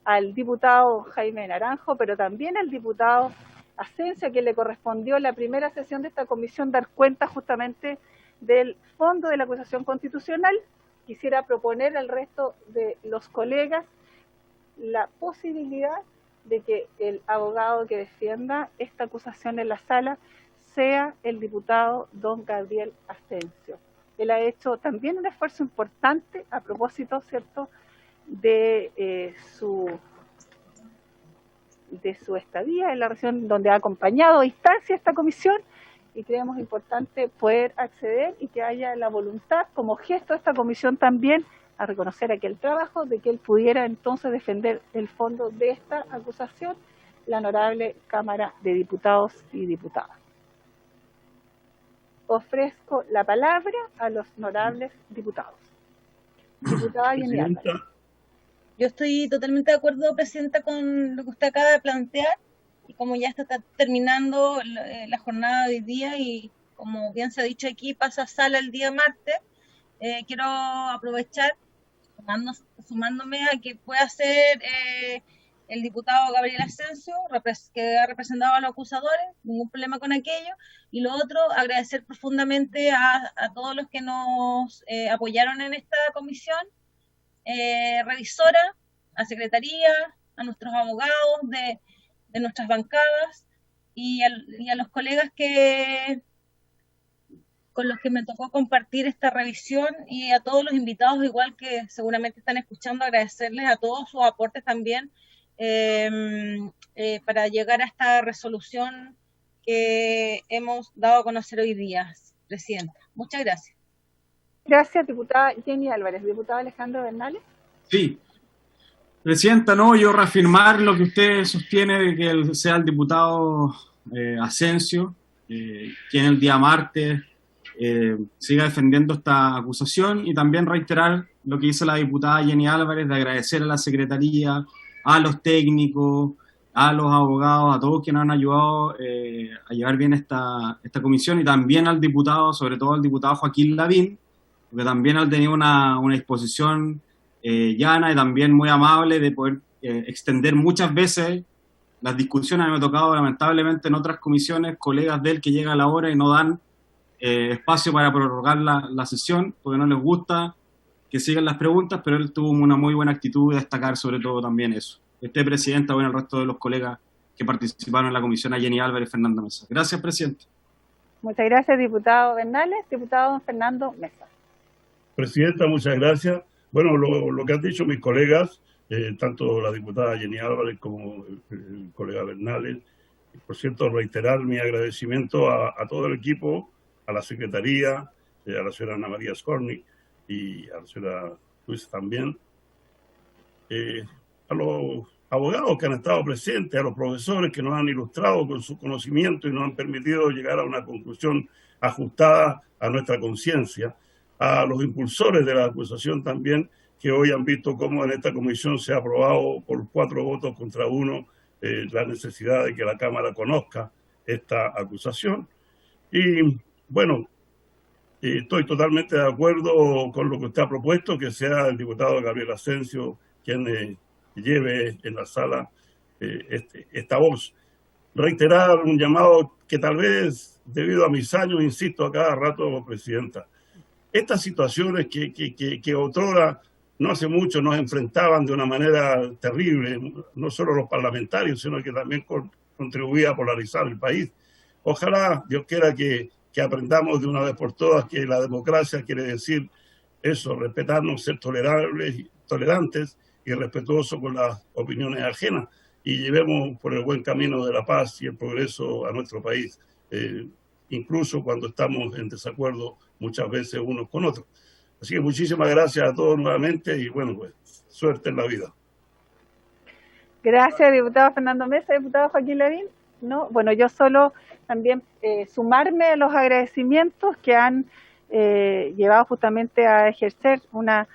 al diputado Jaime Naranjo, pero también al diputado Asensio, a quien le correspondió en la primera sesión de esta comisión dar cuenta justamente del fondo de la acusación constitucional. Quisiera proponer al resto de los colegas la posibilidad de que el abogado que defienda esta acusación en la sala sea el diputado don Gabriel Asensio. Él ha hecho también un esfuerzo importante a propósito, ¿cierto?, de su estadía en la región donde ha acompañado a distancia esta comisión, y creemos importante poder acceder y que haya la voluntad como gesto de esta comisión también a reconocer aquel trabajo de que él pudiera entonces defender el fondo de esta acusación, la honorable Cámara de Diputados y Diputadas. Ofrezco la palabra a los honorables diputados. Diputada Jenny Álvarez. Yo estoy totalmente de acuerdo, Presidenta, con lo que usted acaba de plantear, y como ya está terminando la jornada de hoy día y como bien se ha dicho aquí, pasa a sala el día martes, quiero aprovechar, sumándome a que pueda ser el diputado Gabriel Asensio, que ha representado a los acusadores, ningún problema con aquello, y lo otro, agradecer profundamente a todos los que nos apoyaron en esta comisión, revisora, a secretaría, a nuestros abogados de nuestras bancadas y a los colegas con los que me tocó compartir esta revisión, y a todos los invitados igual que seguramente están escuchando, agradecerles a todos sus aportes también para llegar a esta resolución que hemos dado a conocer hoy día, Presidenta. Muchas gracias. Gracias, diputada Jenny Álvarez. Diputado Alejandro Bernales. Sí. Presidenta, no, yo reafirmar lo que usted sostiene de que él sea el diputado Asensio, quien el día martes siga defendiendo esta acusación, y también reiterar lo que hizo la diputada Jenny Álvarez de agradecer a la Secretaría, a los técnicos, a los abogados, a todos quienes han ayudado a llevar bien esta comisión, y también al diputado, sobre todo al diputado Joaquín Lavín, porque también él tenía una disposición llana y también muy amable de poder extender muchas veces las discusiones. Me ha tocado lamentablemente en otras comisiones colegas de él que llegan a la hora y no dan espacio para prorrogar la sesión porque no les gusta que sigan las preguntas, pero él tuvo una muy buena actitud de destacar sobre todo también eso. Presidenta, bueno, el resto de los colegas que participaron en la comisión, a Jenny Álvarez y Fernando Mesa. Gracias, Presidente. Muchas gracias, diputado Bernales. Diputado don Fernando Mesa. Presidenta, muchas gracias. Bueno, lo que han dicho mis colegas, tanto la diputada Jenny Álvarez como el colega Bernales, por cierto, reiterar mi agradecimiento a todo el equipo, a la Secretaría, a la señora Ana María Scorni y a la señora Luis también, a los abogados que han estado presentes, a los profesores que nos han ilustrado con su conocimiento y nos han permitido llegar a una conclusión ajustada a nuestra conciencia, a los impulsores de la acusación también, que hoy han visto cómo en esta comisión se ha aprobado por 4 votos contra 1 la necesidad de que la Cámara conozca esta acusación. Y bueno, estoy totalmente de acuerdo con lo que usted ha propuesto, que sea el diputado Gabriel Asensio quien lleve en la sala esta voz. Reiterar un llamado que tal vez, debido a mis años, insisto a cada rato, Presidenta, estas situaciones que otrora, no hace mucho, nos enfrentaban de una manera terrible, no solo los parlamentarios, sino que también contribuía a polarizar el país. Ojalá, Dios quiera que aprendamos de una vez por todas que la democracia quiere decir eso, respetarnos, ser tolerantes y respetuosos con las opiniones ajenas, y llevemos por el buen camino de la paz y el progreso a nuestro país, incluso cuando estamos en desacuerdo muchas veces unos con otros. Así que muchísimas gracias a todos nuevamente y bueno, pues suerte en la vida. Gracias, diputado Fernando Mesa. Diputado Joaquín Lavín. No, bueno, yo solo también sumarme a los agradecimientos que han llevado justamente a ejercer una...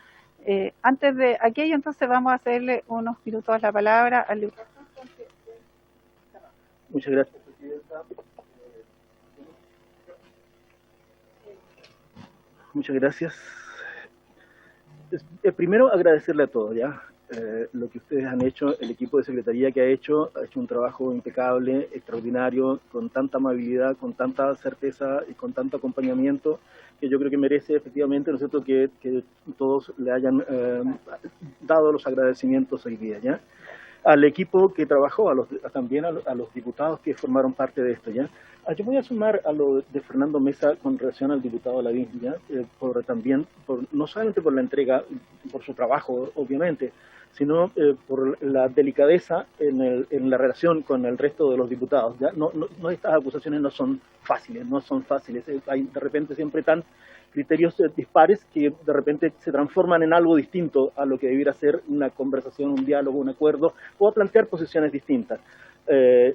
antes de aquello, entonces vamos a hacerle unos minutos la palabra al diputado. Muchas gracias, Presidenta. Muchas gracias. Primero, agradecerle a todos, ¿ya? Lo que ustedes han hecho, el equipo de Secretaría que ha hecho un trabajo impecable, extraordinario, con tanta amabilidad, con tanta certeza y con tanto acompañamiento, que yo creo que merece efectivamente, ¿no es cierto?, que todos le hayan dado los agradecimientos hoy día, ¿ya? Al equipo que trabajó, también a los diputados que formaron parte de esto, ¿ya? Yo voy a sumar a lo de Fernando Mesa con relación al diputado Lavín, ¿ya? No solamente por la entrega, por su trabajo, obviamente, sino por la delicadeza en la relación con el resto de los diputados, ¿ya? No, estas acusaciones no son fáciles, hay de repente siempre tan criterios dispares que de repente se transforman en algo distinto a lo que debiera ser una conversación, un diálogo, un acuerdo, o a plantear posiciones distintas.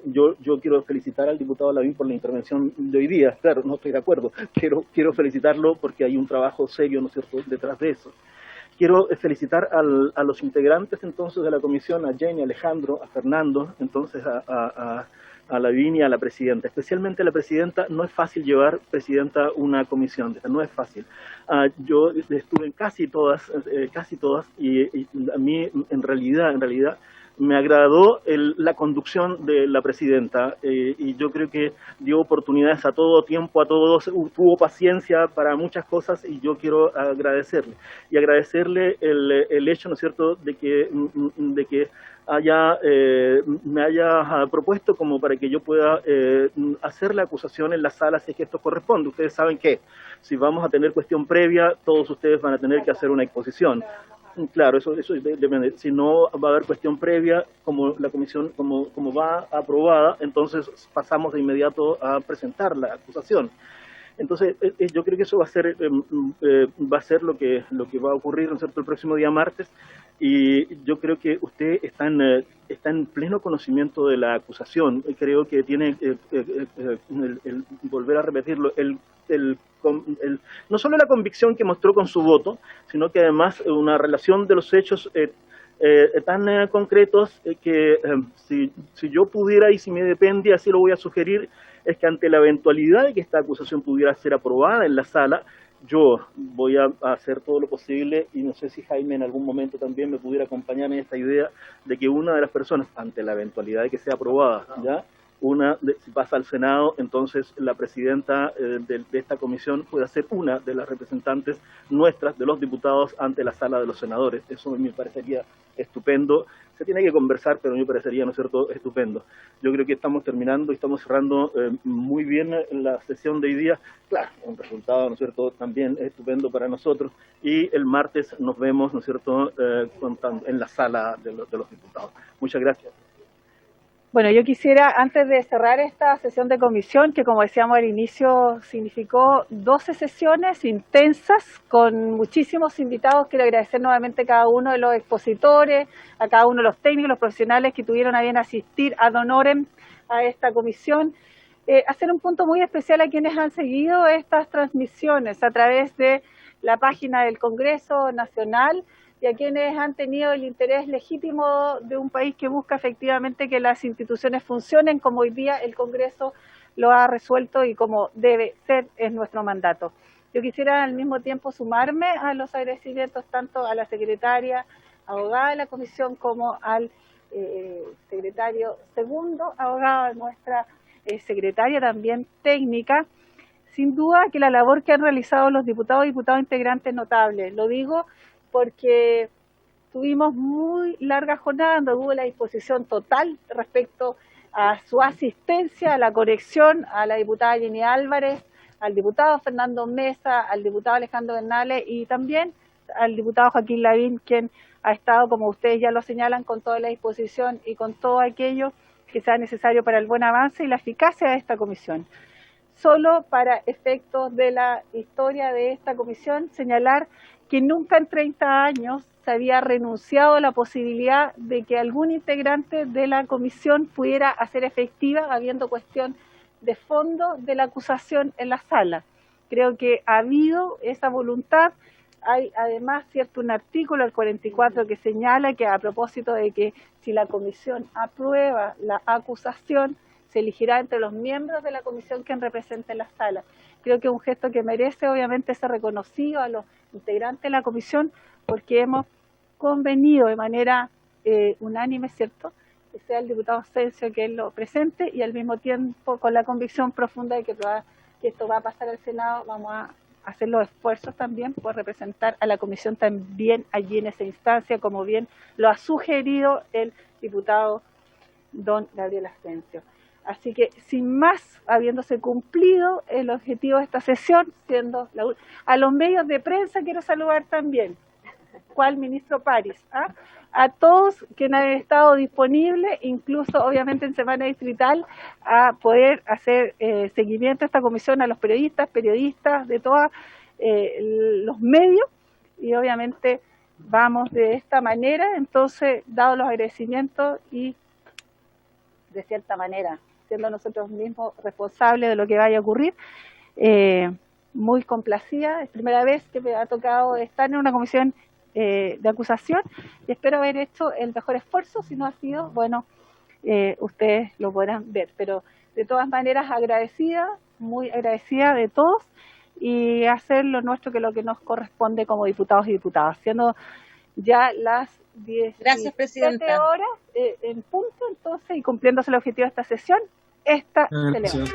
Yo quiero felicitar al diputado Lavín por la intervención de hoy día. Claro, no estoy de acuerdo. Quiero felicitarlo porque hay un trabajo serio, ¿no es cierto?, detrás de eso. Quiero felicitar a los integrantes entonces de la comisión, a Jenny, a Alejandro, a Fernando, entonces a Lavín y a la presidenta. Especialmente a la presidenta. No es fácil llevar, presidenta, una comisión, no es fácil. Yo estuve en casi todas, y a mí en realidad me agradó la conducción de la presidenta, y yo creo que dio oportunidades a todo tiempo, a todos, tuvo paciencia para muchas cosas, y yo quiero agradecerle. Y agradecerle el hecho, ¿no es cierto?, de que me haya propuesto como para que yo pueda hacer la acusación en la sala si es que esto corresponde. Ustedes saben que si vamos a tener cuestión previa, todos ustedes van a tener que hacer una exposición. Claro, eso depende. Si no va a haber cuestión previa, como la comisión como va aprobada, entonces pasamos de inmediato a presentar la acusación. Entonces, yo creo que eso va a ser lo que va a ocurrir, ¿no es cierto?, el próximo día martes, y yo creo que usted está en pleno conocimiento de la acusación. Creo que tiene, volver a repetirlo, no solo la convicción que mostró con su voto, sino que además una relación de los hechos tan concretos que si yo pudiera y si me depende, así lo voy a sugerir, es que ante la eventualidad de que esta acusación pudiera ser aprobada en la sala, yo voy a hacer todo lo posible, y no sé si Jaime en algún momento también me pudiera acompañar en esta idea de que una de las personas, ante la eventualidad de que sea aprobada, ¿ya?, si pasa al Senado, entonces la presidenta de esta comisión puede ser una de las representantes nuestras, de los diputados, ante la sala de los senadores. Eso me parecería estupendo. Se tiene que conversar, pero me parecería, ¿no es cierto?, estupendo. Yo creo que estamos terminando y estamos cerrando muy bien la sesión de hoy día. Claro, un resultado, ¿no es cierto?, también estupendo para nosotros. Y el martes nos vemos, ¿no es cierto?, en la sala de los diputados. Muchas gracias. Bueno, yo quisiera, antes de cerrar esta sesión de comisión, que como decíamos al inicio, significó 12 sesiones intensas con muchísimos invitados, quiero agradecer nuevamente a cada uno de los expositores, a cada uno de los técnicos, los profesionales que tuvieron a bien asistir ad honorem a esta comisión. Hacer un punto muy especial a quienes han seguido estas transmisiones a través de la página del Congreso Nacional, y a quienes han tenido el interés legítimo de un país que busca efectivamente que las instituciones funcionen como hoy día el Congreso lo ha resuelto y como debe ser, es nuestro mandato. Yo quisiera al mismo tiempo sumarme a los agradecimientos tanto a la secretaria, abogada de la comisión, como al secretario segundo, abogado de nuestra secretaria también técnica. Sin duda que la labor que han realizado los diputados y diputadas integrantes es notable. Lo digo porque tuvimos muy larga jornada donde hubo la disposición total respecto a su asistencia, a la conexión, a la diputada Jenny Álvarez, al diputado Fernando Mesa, al diputado Alejandro Bernales y también al diputado Joaquín Lavín, quien ha estado, como ustedes ya lo señalan, con toda la disposición y con todo aquello que sea necesario para el buen avance y la eficacia de esta comisión. Solo para efectos de la historia de esta comisión, señalar que nunca en 30 años se había renunciado a la posibilidad de que algún integrante de la comisión pudiera hacer efectiva, habiendo cuestión de fondo de la acusación en la sala. Creo que ha habido esa voluntad. Hay además un artículo, el 44, que señala que a propósito de que si la comisión aprueba la acusación, se elegirá entre los miembros de la comisión quien represente la sala. Creo que es un gesto que merece obviamente ser reconocido a los integrantes de la comisión, porque hemos convenido de manera unánime, ¿cierto?, que sea el diputado Asensio quien lo presente, y al mismo tiempo con la convicción profunda de que esto va a pasar al Senado, vamos a hacer los esfuerzos también por representar a la comisión también allí en esa instancia, como bien lo ha sugerido el diputado don Gabriel Asensio. Así que, sin más, habiéndose cumplido el objetivo de esta sesión, a los medios de prensa quiero saludar también, ¿cuál ministro París? A todos quienes han estado disponibles, incluso obviamente en Semana Distrital, a poder hacer seguimiento a esta comisión, a los periodistas de todos los medios, y obviamente vamos de esta manera, entonces, dados los agradecimientos y de cierta manera, siendo nosotros mismos responsables de lo que vaya a ocurrir, muy complacida, es primera vez que me ha tocado estar en una comisión de acusación y espero haber hecho el mejor esfuerzo. Si no ha sido, bueno, ustedes lo podrán ver, pero de todas maneras agradecida, muy agradecida de todos, y hacer lo nuestro, que es lo que nos corresponde como diputados y diputadas, siendo ya las 17 horas en punto, entonces, y cumpliéndose el objetivo de esta sesión, esta se levanta.